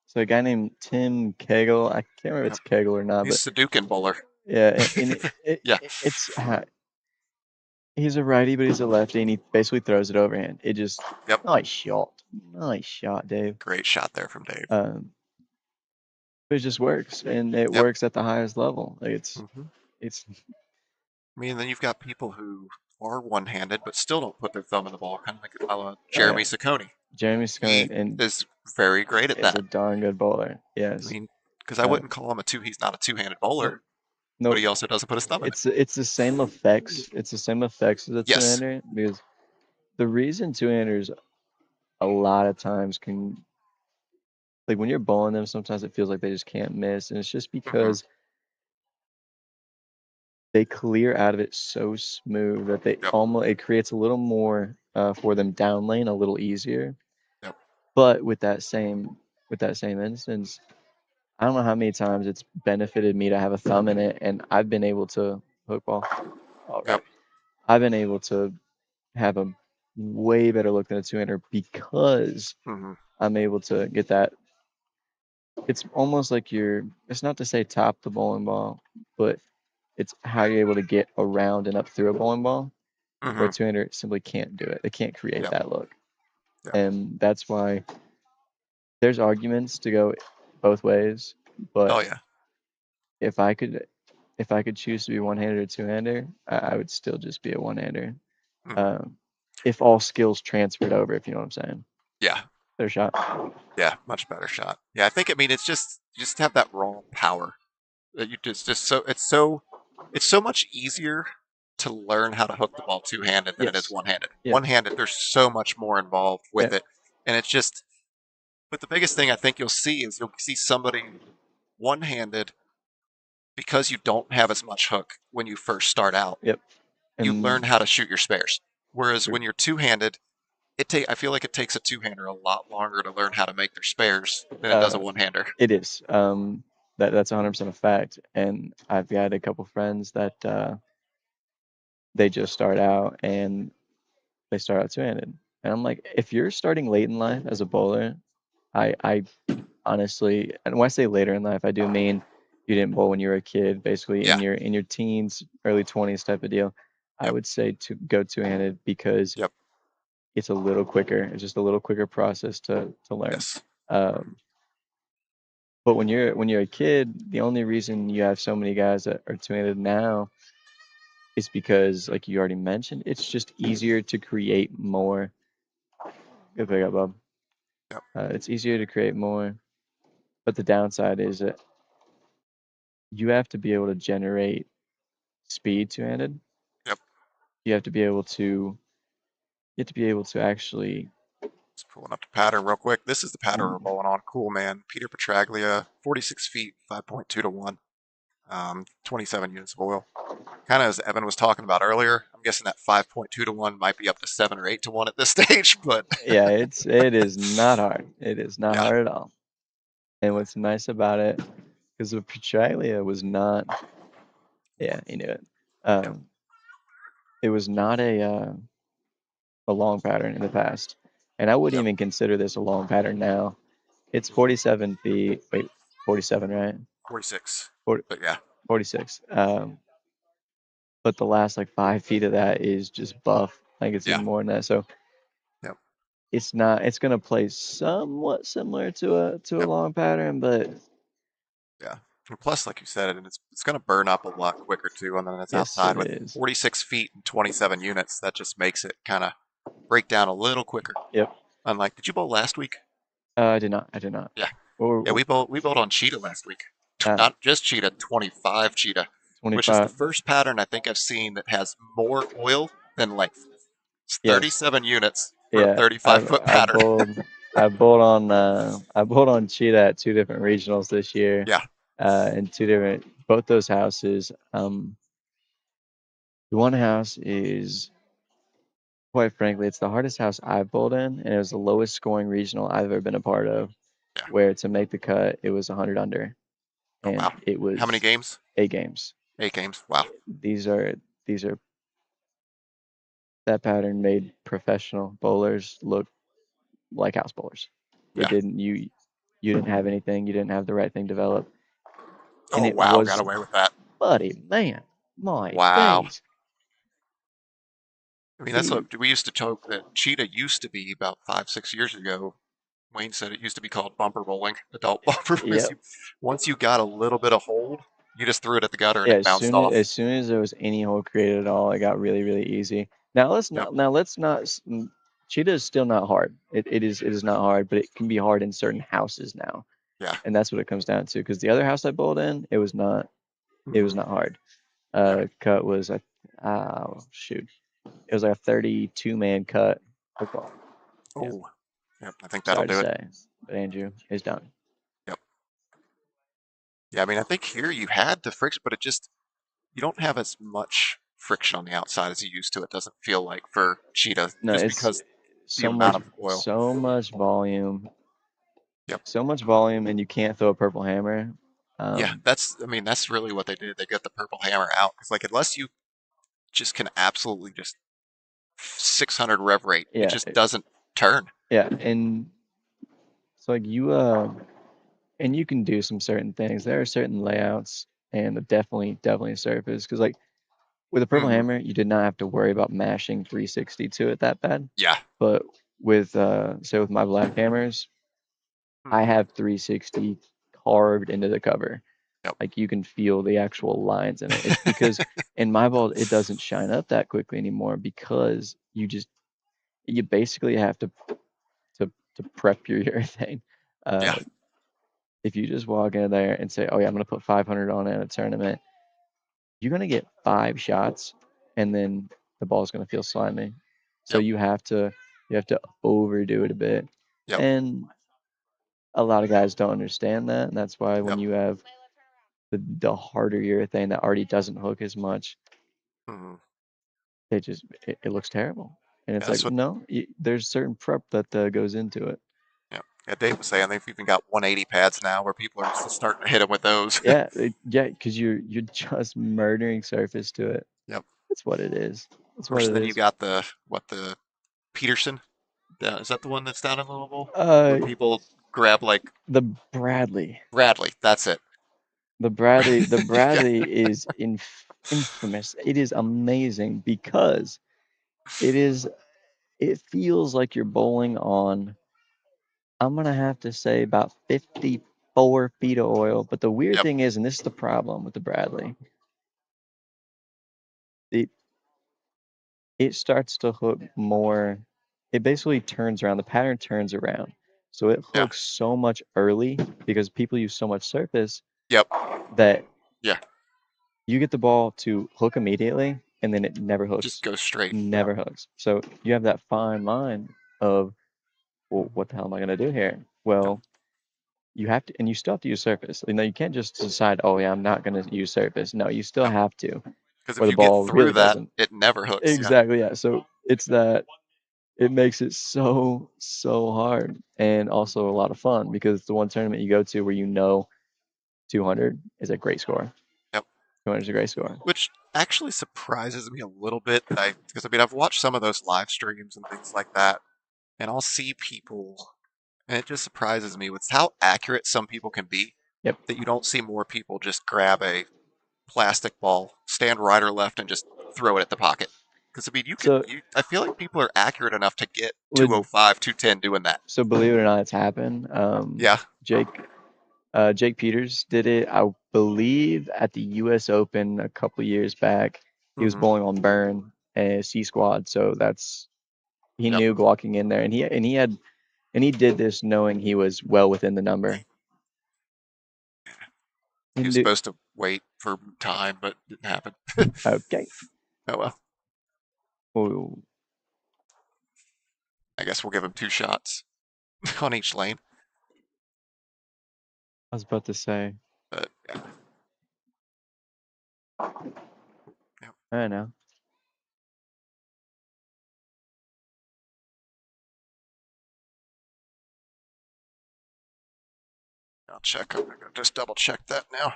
So a guy named Tim Kegel. I can't remember if it's Kegel or not, He's but Sudoku bowler. yeah, and Yeah. it's he's a righty, but he's a lefty, and he basically throws it overhand. It just Yep. nice shot, Dave. Great shot there from Dave. But it just works, and it Yep. works at the highest level. Like it's I mean, then you've got people who are one-handed but still don't put their thumb in the ball, kind of like Jeremy Saccone. Jeremy He Scott and is very great at is that. a darn good bowler. I Yes. mean, because I wouldn't call him he's not a two-handed bowler, No, but he also doesn't put his thumb in it. it's the same effects. It's the same effects as a Yes. two-hander because the reason two-handers a lot of times can like when you're bowling them, sometimes it feels like they just can't miss, and it's just because they clear out of it so smooth that they Yep. almost it creates a little more for them down lane a little easier. Yep. But with that same instance, I don't know how many times it's benefited me to have a thumb in it, and I've been able to hook ball. All right. Yep. I've been able to have a way better look than a two-hander because Mhm. I'm able to get that. It's almost like it's not to say top the bowling ball, but it's how you're able to get around and up through a bowling ball where a Mhm. two-hander simply can't do it. They can't create Yep. that look. Yep. And that's why there's arguments to go both ways. But Oh yeah. if I could choose to be one-handed or two-hander, I would still just be a one-hander. Mhm. If all skills transferred over, if you know what I'm saying. Yeah. Their shot. Yeah. Much better shot. Yeah. I mean, it's just you just have that raw power that you it's so much easier to learn how to hook the ball two-handed than it is Yes. one-handed. Yeah. One-handed, there's so much more involved with Yeah. it, and it's just. But the biggest thing I think you'll see somebody one-handed because you don't have as much hook when you first start out. Yep. You And learn how to shoot your spares. Whereas True. when you're two-handed, I feel like it takes a two-hander a lot longer to learn how to make their spares than it does a one-hander. It is. That's 100% a fact. And I've got a couple friends that they just start out and they start out two-handed. And I'm like, if you're starting late in life as a bowler, I honestly, and when I say later in life, I do mean you didn't bowl when you were a kid, basically Yeah. in your teens, early 20s type of deal. I Yep. would say to go two-handed because Yep. it's a little quicker. It's just a little quicker process to learn. Yes. Um, but when you're a kid, the only reason you have so many guys that are two-handed now is because, like you already mentioned, it's just easier to create more. Good pick up, Bob. Yep. It's easier to create more, but the downside is that you have to be able to generate speed two-handed. Yep. You have to be able to you have to be able to actually Just pulling up the pattern real quick. This is the pattern we're bowling on. Cool, man. Peter Petraglia, 46 feet, 5.2 to 1, 27 units of oil. Kind of as Evan was talking about earlier, I'm guessing that 5.2 to 1 might be up to 7 or 8 to 1 at this stage, but yeah, it is not hard. It is not yeah. hard at all. And what's nice about it, because the Petraglia was not, yeah, you knew it. Yep. It was not a long pattern in the past, and I wouldn't Yep. even consider this a long pattern now. It's 47 feet. Wait, 47, right? 46. 40, But yeah. 46. But the last like 5 feet of that is just buff. Like it's Yeah. even more than that. So Yep. it's not. It's gonna play somewhat similar to a Yep. long pattern, but Yeah. And plus, like you said, it's going to burn up a lot quicker too. And then it's yes, outside it with is. 46 feet and 27 units. That just makes it kind of break down a little quicker. Yep. Unlike, did you bowl last week? I did not. I did not. Yeah. Or, Yeah, we bowled on cheetah last week. uh, Not just cheetah, 25 cheetah, which is the 25. first pattern I think I've seen that has more oil than length. It's Yes. 37 units for a Yeah. 35-foot pattern. I bowled on cheetah at two different regionals this year. Yeah. And two different both those houses. The one house is, quite frankly, it's the hardest house I've bowled in, and it was the lowest scoring regional I've ever been a part of. Yeah. Where to make the cut, it was 100 under, Oh, and wow. it How many was games? 8 games. 8 games. Wow. These are that pattern made professional bowlers look like house bowlers. It Yeah. didn't you didn't have anything, you didn't have the right thing developed, and Oh, it wow. Got was, away with that. buddy, man, my Wow. days. I mean, that's See, what we used to joke that cheetah used to be about 5, 6 years ago. Wayne said it used to be called bumper bowling, adult bumper, because yep. you, once you got a little bit of hold, you just threw it at the gutter and Yeah, it bounced off. as soon as there was any hole created at all, it got really, really easy. Now Yep. let's not cheetah is still not hard. It is not hard, but it can be hard in certain houses now. Yeah. And that's what it comes down to. Because the other house I bowled in, it was Hmm. not hard. Yeah. Cut was a shoot. It was like a 32-man cut football. Yeah, Oh. Yep. I think that'll sorry to do it. say, but Andrew is done. Yep. Yeah. I mean, I think here you had the friction, but it just you don't have as much friction on the outside as you used to. It doesn't feel like for cheetah, No, just it's because the amount of oil. Yep. so much volume, and you can't throw a purple hammer. Yeah. Um, I mean, that's really what they did. They got the purple hammer out. It's like unless you just can absolutely just 600 rev rate, it yeah, just doesn't turn. yeah, and it's like and you can do some certain things. There are certain layouts, and definitely surface, because like with a purple Hmm. hammer, you did not have to worry about mashing 360 to it that bad. Yeah. But with say with my black hammers, I Hmm. have 360 carved into the cover. Yep. Like you can feel the actual lines in it. It's because in my ball it doesn't shine up that quickly anymore because you basically have to prep your urethane. Uh, Yeah. if you just walk in there and say, "Oh yeah, I'm gonna put 500 on it at a tournament," you're gonna get 5 shots, and then the ball's gonna feel slimy. So Yep. you have to overdo it a bit, Yep. and a lot of guys don't understand that, and that's why when Yep. you have the harder urethane that already doesn't hook as much, Hmm. it looks terrible. And Yeah, it's like, that's what. no, there's certain prep that goes into it. Yeah. Yeah. Dave was saying they've even got 180 pads now where people are just starting to hit them with those. Yeah, yeah, because you're just murdering surface to it. Yep. That's what it is. Of That's what course, it then you is. got the Peterson. Is that the one that's down in Louisville? Uh, Where people? grab like The Bradley. Bradley. That's it. The Bradley. The Yeah. Bradley is infamous. It is amazing because it is. It feels like you're bowling on. I'm gonna have to say about 54 feet of oil. But the weird Yep. thing is, and this is the problem with the Bradley, it it starts to hook more. It basically turns around. The pattern turns around, so it Yeah. hooks so much early because people use so much surface Yep. that Yeah. you get the ball to hook immediately, and then it never Just hooks. go straight. Never hooks. So you have that fine line of, well, what the hell am I gonna do here? Yep. Well, you have to, and you still have to use surface. You know, you can't just decide, oh yeah, I'm not gonna use surface. No, you still Yep. have to, Because or if the you get ball through really that, doesn't. it never hooks. Yeah. Exactly, yeah. So it's that it makes it so hard and also a lot of fun because the one tournament you go to where you know 200 is a great score. Yep. 200 is a great score. Which actually surprises me a little bit. Because I mean, I've watched some of those live streams and things like that, and I'll see people, and it just surprises me with how accurate some people can be. Yep. That you don't see more people just grab a plastic ball, stand right or left, and just throw it at the pocket. Because I mean, So, I feel like people are accurate enough to get leg- 205, 210 doing that. so believe it or not, it's happened. Yeah. Jake Jake Peters did it, I believe, at the U.S. Open a couple years back. He was Hmm. bowling on Burn and C squad, so he Yep. knew walking in there, and he did this knowing he was well within the number. He was And supposed to wait for time, but it didn't happen. okay, Oh well. well, I guess we'll give him 2 shots on each lane. I was about to say, But yeah. Yep. I don't know. I'll check. I'm gonna just double check that now.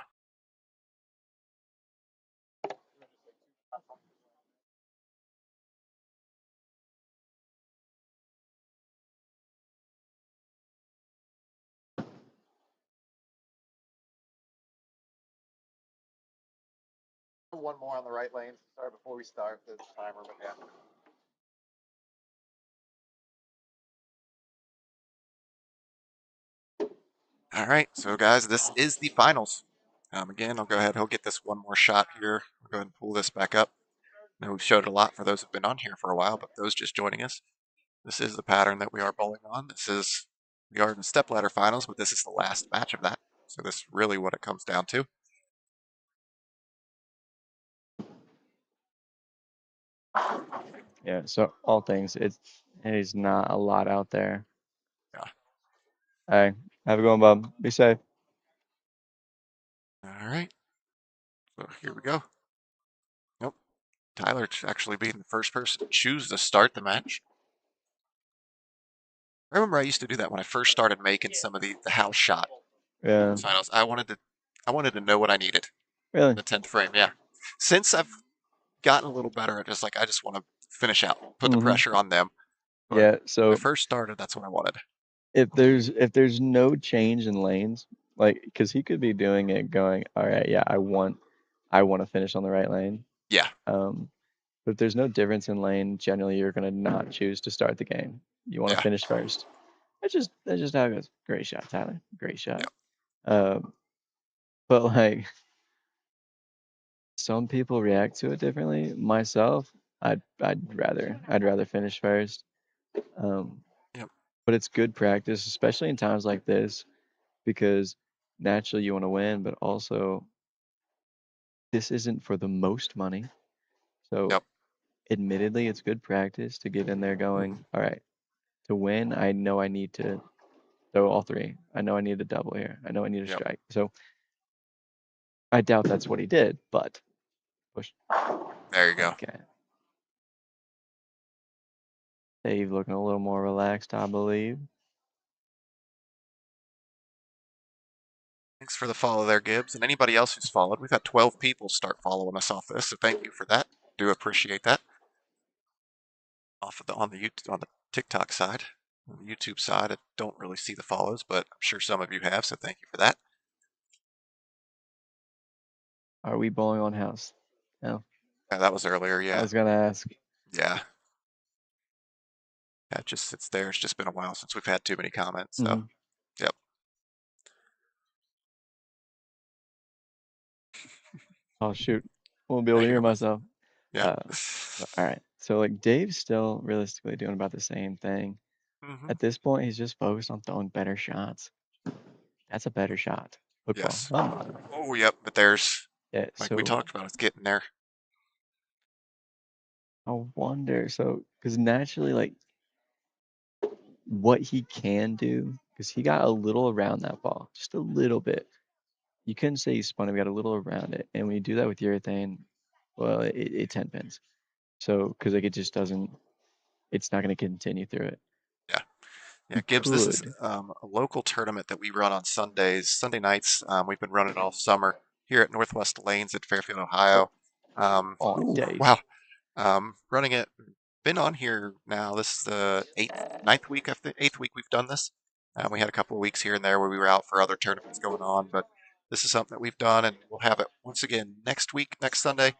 One more on the right lane. Sorry, before we start the timer, but yeah. All right, so guys, this is the finals. Again, I'll go ahead. He'll get this one more shot here. I'll go ahead and pull this back up. Now we've showed a lot for those who've been on here for a while, but those just joining us, this is the pattern that we are bowling on. We are in the stepladder finals, but this is the last match of that. So this is really what it comes down to. Yeah. So all things, it is not a lot out there. Yeah. Hey, have a good one, Bob. Be safe. All right. So here we go. Nope. Tyler actually being the first person to choose to start the match. I remember I used to do that when I first started making some of the house shot Yeah. finals. I wanted to know what I needed in Really. the 10th frame. Yeah. Since I've gotten a little better at just like I just want to finish out, put the Hmm. pressure on them. But Yeah. when I So first started, that's what I wanted. if there's no change in lanes, like because he could be doing it, going, all right, yeah, I want to finish on the right lane. Yeah. Um, but if there's no difference in lane, generally you're gonna not choose to start the game. You want to Yeah. finish first. That's just how it goes. Great shot, Tyler. Great shot. Yep. Um, but like some people react to it differently. Myself, I'd rather finish first. Um, Yep. but it's good practice, especially in times like this, because naturally you want to win, but also this isn't for the most money. So Yep. admittedly, it's good practice to get in there Hmm. going, all right, to win, I know I need to throw all three. I know I need a double here. I know I need a Yep. strike. So I doubt that's what he did, but push. There you go. Okay. Dave looking a little more relaxed, I believe. Thanks for the follow there, Gibbs, and anybody else who's followed. We've had 12 people start following us off this, so thank you for that. Do appreciate that. Off of on the YouTube, on the TikTok side. On the YouTube side, I don't really see the follows, but I'm sure some of you have, so thank you for that. Are we bowling on house? No. Yeah, that was earlier, I yeah. was gonna ask. Yeah. Yeah, it just sits there. It's just been a while since we've had too many comments, so Mhm. yep. Oh shoot, won't be able I to hear hear myself. Yeah. Uh, all right. So like Dave's still realistically doing about the same thing. Hmm. At this point, he's just focused on throwing better shots. That's a better shot. Football. Yes. Oh my. Oh, yep, but there's, Yeah. like we So talked about, it's getting there. I wonder. So because naturally, like what he can do, because he got a little around that ball, just a little bit. You couldn't say he spun it. We got a little around it, and when you do that with urethane, well, it 10 pins. So because like it just doesn't. It's not going to continue through it. Yeah. Yeah, He Gibbs, this is could. a local tournament that we run on Sundays, Sunday nights. We've been running all summer here at Northwest Lanes in Fairfield, Ohio. On Ooh, days. wow. Running it, been on here now. This is the ninth week, eighth week we've done this. We had a couple of weeks here and there where we were out for other tournaments going on, but this is something that we've done, and we'll have it once again next week, next Sunday.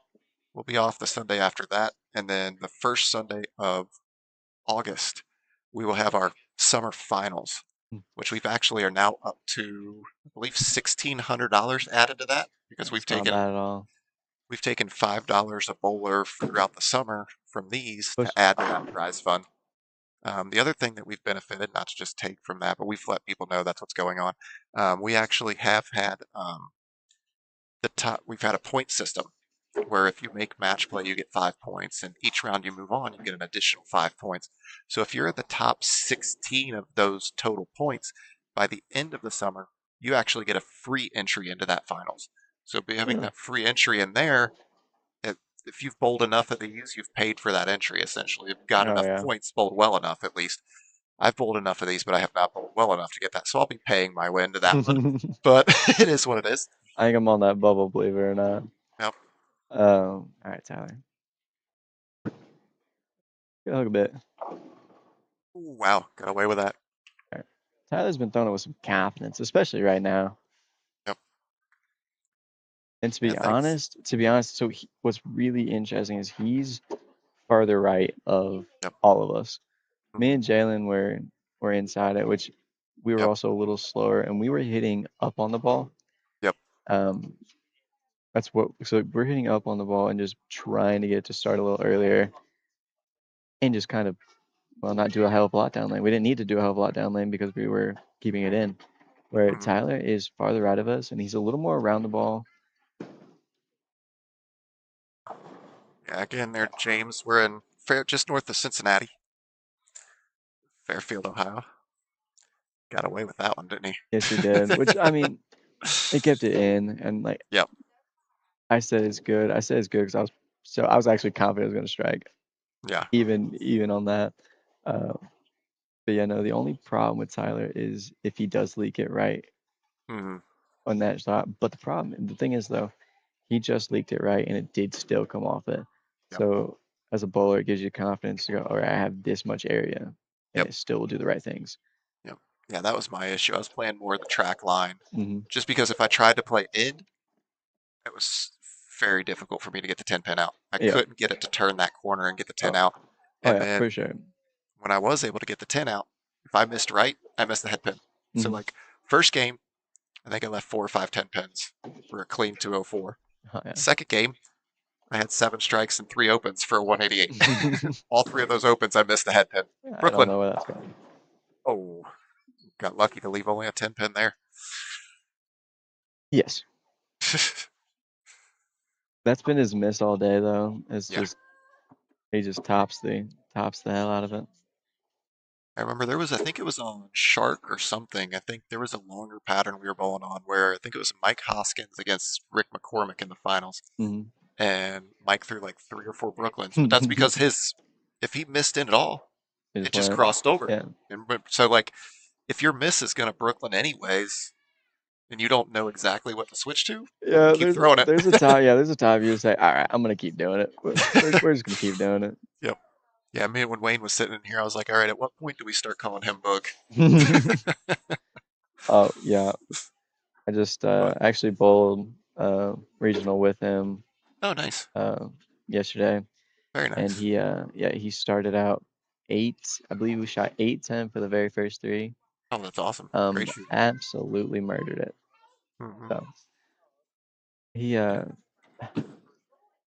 We'll be off the Sunday after that, and then the first Sunday of August, we will have our summer finals, Hmm, which we've actually are now up to, I believe, $1,600 added to that because That's not bad at all. we've taken $5 a bowler throughout the summer from these to Push. add to that prize fund. The other thing that we've benefited, not to just take from that, but we've let people know that's what's going on. We actually have had we've had a point system where if you make match play, you get 5 points, and each round you move on, you get an additional 5 points. So if you're at the top 16 of those total points, by the end of the summer, you actually get a free entry into that finals. So by having Really? that free entry in there, if you've bowled enough of these, you've paid for that entry essentially. You've got Oh enough yeah. points, bowled well enough at least. I've bowled enough of these, but I have not bowled well enough to get that. So I'll be paying my way into that one. But it is what it is. I think I'm on that bubble, believe it or not. Yep. All right, Tyler. Go hook a bit. Ooh, wow, got away with that. All right. Tyler's been throwing it with some confidence, especially right now. Yep. And Yeah, thanks. to be honest, so what's really interesting is he's farther right of Yep. all of us. Me Hmm. and Jaylen were inside it, which we were Yep. also a little slower, and we were hitting up on the ball. Yep. Um, that's what. So we're hitting up on the ball and just trying to get it to start a little earlier, and just kind of well, not do a hell of a lot down lane. We didn't need to do a hell of a lot down lane because we were keeping it in. Where Hmm. Tyler is farther right of us, and he's a little more around the ball. Yeah, again, there, James. We're in just north of Cincinnati, Fairfield, Ohio. Got away with that one, didn't he? Yes, he did. Which I mean, it kept it in, and like Yep. I said, it's good. I said it's good because I was actually confident it was going to strike, Yeah. even on that. Uh, but yeah, no, the only problem with Tyler is if he does leak it right Hmm. on that shot. But the thing is though, he just leaked it right, and it did still come off it. Yep. So as a bowler, it gives you confidence to go, all right, I have this much area, and Yep. it still will do the right things. Yep. Yeah, that was my issue. I was playing more the track line, Hmm. just because if I tried to play in, it was very difficult for me to get the 10 pin out. I Yeah. couldn't get it to turn that corner and get the 10 Oh, out. oh And yeah, for then sure. when I was able to get the 10 out, if I missed right, I missed the head pin. So Hmm. like first game, I think I left 4 or 5 10 pins for a clean 204. Oh yeah. Second game, I had 7 strikes and 3 opens for a 188. All 3 of those opens, I missed the head pin. I don't Brooklyn. know where that's going. Oh, got lucky to leave only a 10 pin there. Yes. That's been his miss all day though. It's Yeah. just he just tops the hell out of it. I remember there was, I think it was on Shark or something. I think there was a longer pattern we were bowling on where I think it was Mike Hoskins against Rick McCormick in the finals. Hmm. And Mike threw like 3 or 4 Brooklyns, but that's because if he missed in at all, He it just just went, crossed over. yeah, So like, if your miss is going to Brooklyn anyways, and you don't know exactly what to switch to, yeah. keep throwing it. There's a time, yeah, there's a time you say, all right, I'm gonna keep doing it. We're just gonna keep doing it. Yep. Yeah, me when Wayne was sitting in here, I was like, all right, at what point do we start calling him Book? Oh yeah, I just But actually bowled regional with him oh, nice, yesterday, very and nice. he started out eight. I believe we shot 8-10 for the very first three. Oh, that's awesome. Great shoot. Absolutely murdered it. Hmm. So he Yeah.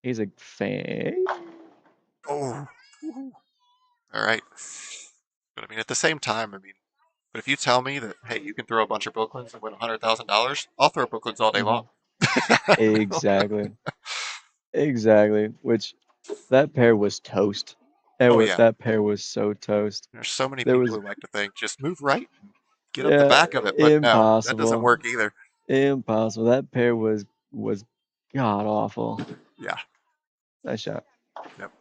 he's a fan. Oh, woohoo. All right. But I mean, at the same time, I mean, but if you tell me that, hey, you can throw a bunch of Brooklyn's and win $100,000, I'll throw Brooklyn's all day long. Mhm. Exactly. Exactly. Which that pair was toast. Oh yeah, That pair was so toast. there's so many There people was who like to think just move right and get up the yeah, back of it, but no, that doesn't impossible. work either. Impossible. That pair was god awful. Yeah. Nice shot. Yep.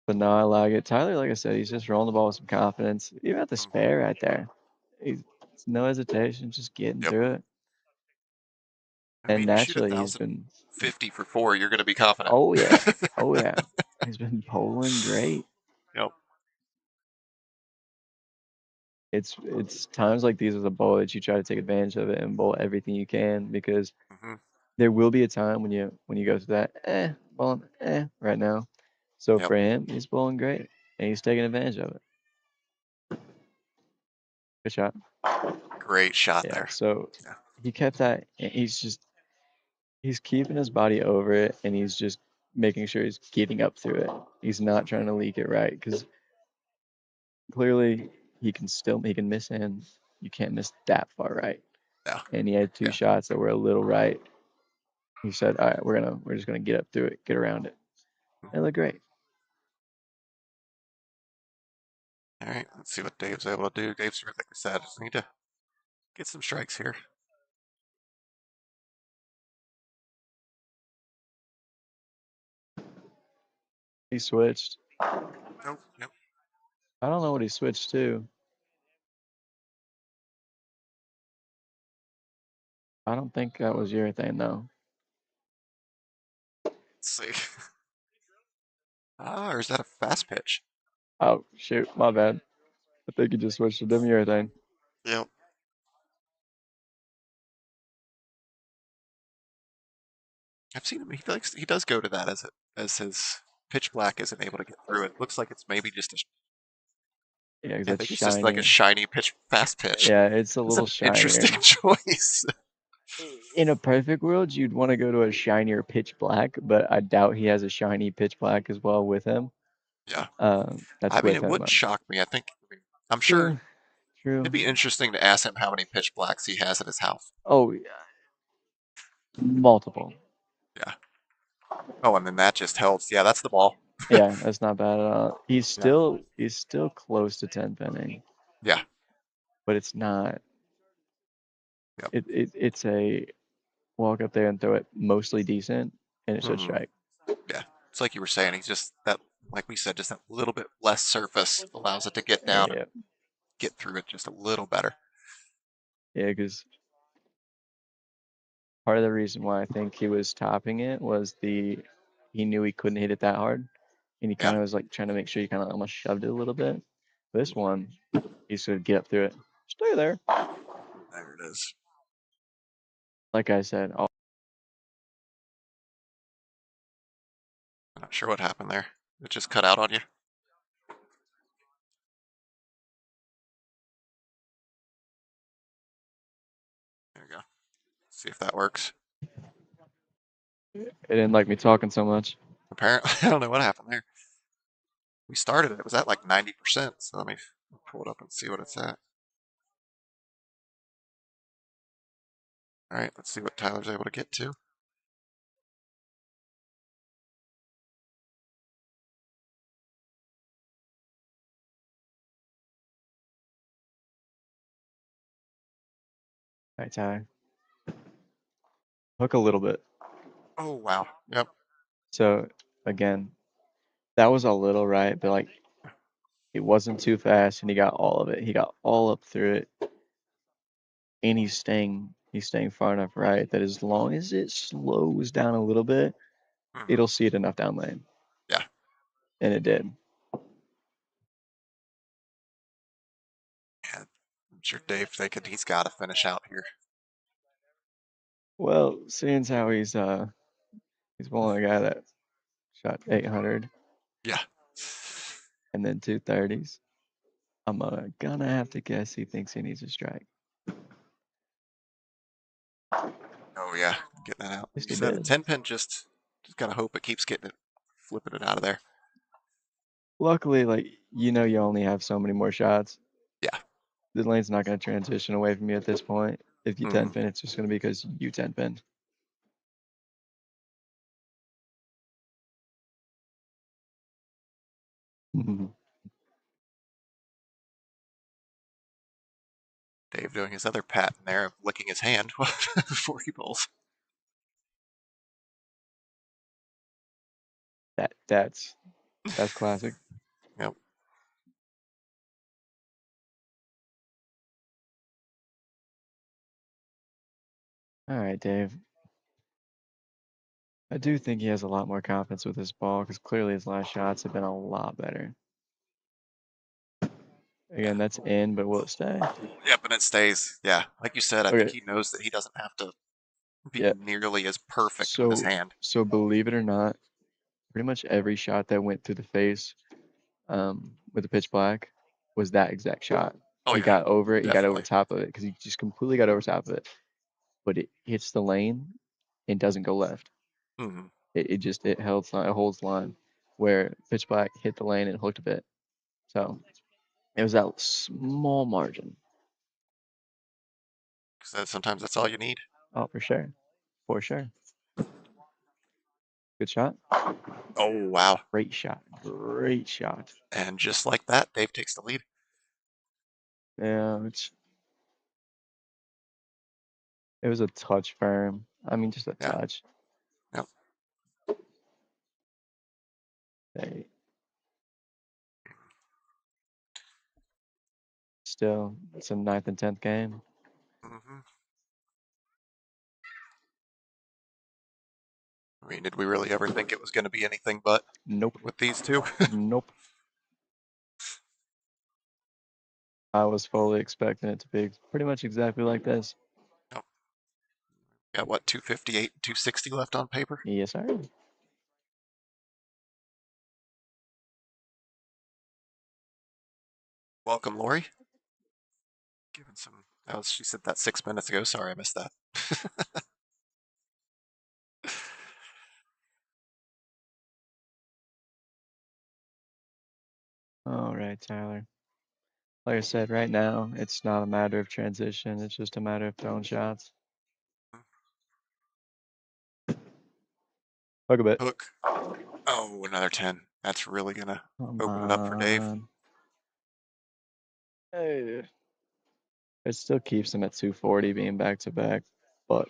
But no, I like it. Tyler, like I said, he's just rolling the ball with some confidence. Even at the Hmm. spare right there. He's no hesitation, just getting Yep. through it. I And mean, you shoot a naturally thousand 50 for four, you're going to be confident. oh yeah. Oh yeah. He's been bowling great. Yep. It's times like these as a bowler that you try to take advantage of it and bowl everything you can because Hmm. there will be a time when you go to that bowling right now. So Yep. for him, he's bowling great and he's taking advantage of it. Good shot. Great shot Yeah. there. So Yeah. he kept that. And he's keeping his body over it and he's just making sure he's getting up through it. He's not trying to leak it right because clearly he can miss and you can't miss that far right. Yeah. And he had two Yeah. shots that were a little right. He said, "All right, we're just gonna get up through it, get around it." And it looked great. All right. Let's see what Dave's able to do. Dave's, like I said, just need to get some strikes here. He switched. Nope. Yep. I don't know what he switched to. I don't think that was your thing though. Let's see. Ah, or is that a fast pitch? Oh shoot, my bad. I think he just switched to dim urethane. Yep. I've seen him. He does go to that as his pitch black isn't able to get through it. Looks like it's maybe just a. Yeah, 'cause I that's think it's just like a shiny. shiny pitch, fast pitch. Yeah, it's a It's little an interesting shinier. choice. In a perfect world, you'd want to go to a shinier pitch black, but I doubt he has a shiny pitch black as well with him. Yeah. That's I mean, with it him. wouldn't shock me. I mean, I'm sure True, true. it'd be interesting to ask him how many pitch blacks he has at his house. Oh, yeah, multiple. Yeah. Oh, and then that just helps. Yeah, that's the ball. Yeah, that's not bad at all. Yeah. He's still close to 10 pinning, Yeah. but it's not. Yep. It's a walk up there and throw it mostly decent, and it should Hmm. strike. Yeah. It's like you were saying. He's just that, like we said, just that little bit less surface allows it to get down and Yeah, get through it just a little better. yeah, because part of the reason why I think he was topping it was he knew he couldn't hit it that hard, and he Yeah. kind of was like trying to make sure he kind of almost shoved it a little bit. This one, he should get up through it. Stay there. There it is. Like I said, I'm not sure what happened there. It just cut out on you. There you go. See if that works. it didn't like me talking so much. Apparently, I don't know what happened there. We started it. It was at like 90%. So let me pull it up and see what it's at. All right, let's see what Tyler's able to get to. All right, Tyler. Hook a little bit. Oh, wow. Yep. So again, that was a little right, but like it wasn't too fast, and he got all of it. He got all up through it, and he's staying far enough right that as long as it slows down a little bit, Hmm. it'll see it enough down lane. Yeah. And it did. Yeah, I'm sure Dave thinking he's got to finish out here. Well, seeing as how he's bowling a guy that shot 800 Yeah. and then 230s, I'm gonna have to guess he thinks he needs a strike. Oh yeah, getting that out. Yes, You he said the did. 10 pin just gotta hope it keeps flipping it out of there. Luckily, like you only have so many more shots. Yeah. The lane's not gonna transition away from you at this point. If you 10 Mm-hmm. pin, it's just gonna be because you 10 pinned. Dave doing his other pat in there of licking his hand before he bowls. That's classic. Yep. All right, Dave. I do think he has a lot more confidence with his ball because clearly his last shots have been a lot better. Again, that's in, but will it stay? Yep, and it stays. Yeah, like you said, I think Okay, he knows that he doesn't have to be yeah. nearly as perfect with his So, hand. so believe it or not, pretty much every shot that went through the face with the pitch black was that exact shot. Oh He yeah, got over it. He got over definitely. top of it because he just completely got over top of it. But it hits the lane and doesn't go left. Mm-hmm. It holds line where pitch black hit the lane and hooked a bit. So it was that small margin. Because sometimes that's all you need. Oh, for sure. For sure. Good shot. Oh wow! Great shot. Great shot. And just like that, Dave takes the lead. Yeah, it was a touch firm. I mean, just a Yeah. touch. Yep. They still, it's a ninth and 10th game. Mm-hmm. I mean, did we really ever think it was going to be anything but Nope. with these two? Nope. I was fully expecting it to be pretty much exactly like this. Yep. Got what, 258, 260 left on paper? Yes, sir. Welcome, Lori. Giving some. She said that 6 minutes ago. Sorry, I missed that. All right, Tyler. Like I said, right now, it's not a matter of transition. It's just a matter of throwing shots. Hook a bit. Hook. Oh, another 10. That's really going to Come open it up for Dave. on. Hey. It still keeps him at 240 being back to back, but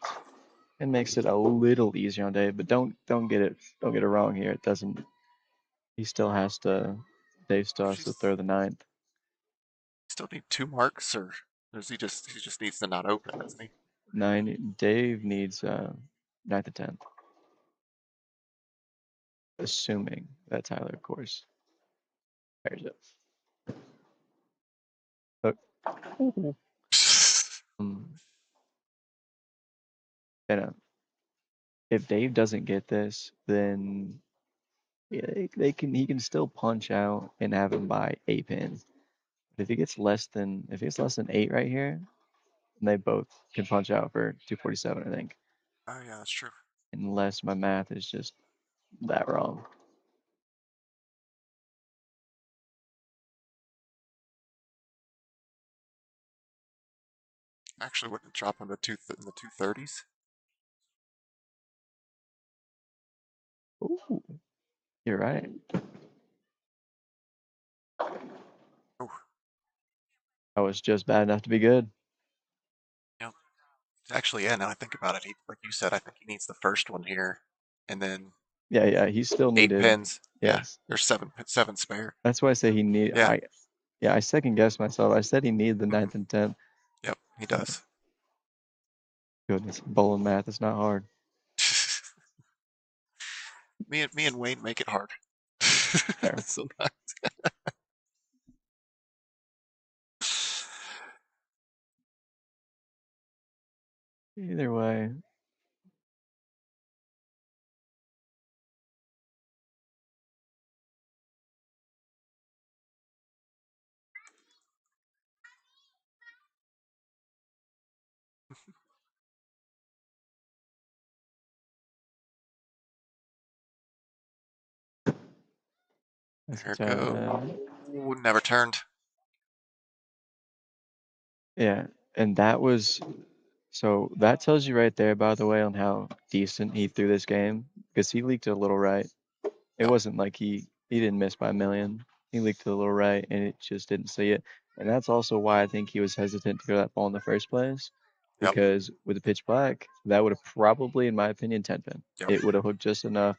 it makes it a little easier on Dave. But don't get it wrong here. It doesn't. He still has to. Dave still has to She's throw the ninth. still need 2 marks, or does he just needs to not open, doesn't he? Dave needs ninth and 10th, assuming that Tyler, of course, fires it. Hook. Um, and if Dave doesn't get this, then yeah, he can still punch out and have him by 8 pins. But if he gets less than 8 right here, then they both can punch out for 247, I think. Oh yeah, that's true. Unless my math is just that wrong. Actually, wouldn't drop him to in the 230s. Ooh, you're right. Oh, I was just bad enough to be good. yeah. Actually, yeah. Now I think about it, like you said, I think he needs the first one here, and then Yeah, he still 8 pins. needed. Yeah, Yes. there's seven spare. That's why I say he need. Yeah. I second guessed myself. I said he needed the Mm-hmm. ninth and 10th. Yep, he So, does. goodness, bowling math is not hard. Me and Wayne make it hard. Fair. So not- Either way. That's There it turn. go. Never turned. Yeah, and that was so that tells you right there, by the way, on how decent he threw this game because he leaked it a little right. It Yep. wasn't like he didn't miss by a million. He leaked it a little right, and it just didn't see it. And that's also why I think he was hesitant to throw that ball in the first place Yep. because with the pitch black, that would have probably, in my opinion, 10 pin. Yep. It would have hooked just enough,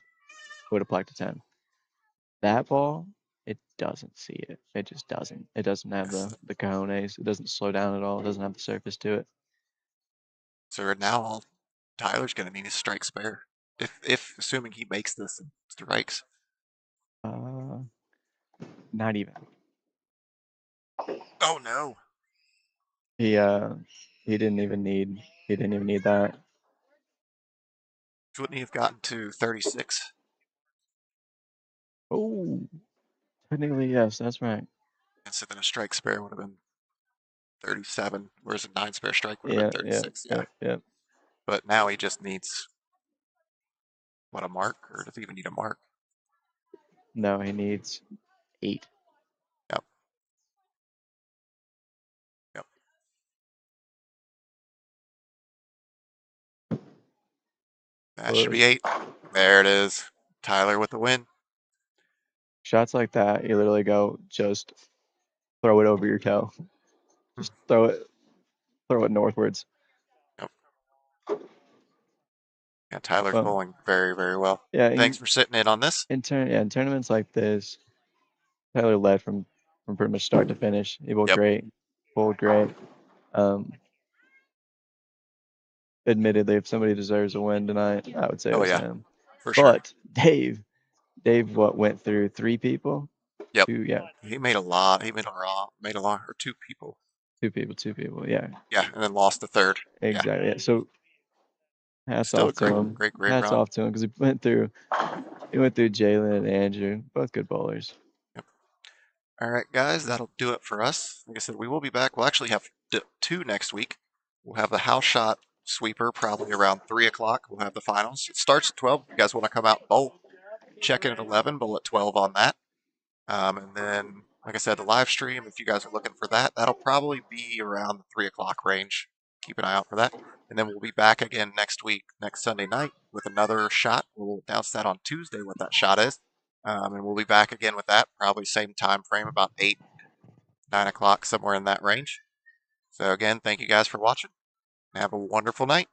would have placked a 10. That ball, it doesn't see it. It just doesn't. It doesn't have Yes. the cojones. It doesn't slow down at all. It doesn't have the surface to it. So now Tyler's gonna need a strike spare. If assuming he makes this and strikes. Uh, Not even. Oh no. He uh he didn't even need that. Wouldn't he have gotten to 36? Oh, technically yes, that's right. And so then a strike spare would have been 37, whereas a 9 spare strike would have Yeah, been yeah, 36. Yeah. yeah, yeah. But now he just needs what, a mark, or does he even need a mark? No, he needs 8. Yep. Yep. That should be Push. 8. There it is. Tyler with the win. Shots like that, you literally go just throw it over your toe. Just throw it northwards. Yep. Yeah, Tyler's Well, bowling very, very well. yeah, Thanks for sitting in on this. in tournaments like this, Tyler led from pretty much start to finish. He bowled Yep. great, bowled great. Um, Admittedly, if somebody deserves a win tonight, I would say it Oh was yeah, him. for sure. But Dave, what went through 3 people? Yep. 2, yeah, He made a lot. He made a lot, or 2 people. 2 people, yeah, Yeah, and then lost the third. Yeah. exactly. Yeah. So hats Still a off to great, him. great, great Hats run. off to him because he went through Jaylen and Andrew, both good bowlers. Yep. All right, guys, that'll do it for us. Like I said, we will be back. We'll actually have 2 next week. We'll have the house shot sweeper probably around 3 o'clock. We'll have the finals. It starts at 12. If you guys want to come out and bowl, check in at 11. Bowl at 12 on that. And then, like I said, the live stream, if you guys are looking for that, that'll probably be around the 3 o'clock range. Keep an eye out for that. And then we'll be back again next week, next Sunday night, with another shot. We'll announce that on Tuesday what that shot is. And we'll be back again with that, probably same time frame, about 8, 9 o'clock, somewhere in that range. So again, thank you guys for watching. Have a wonderful night.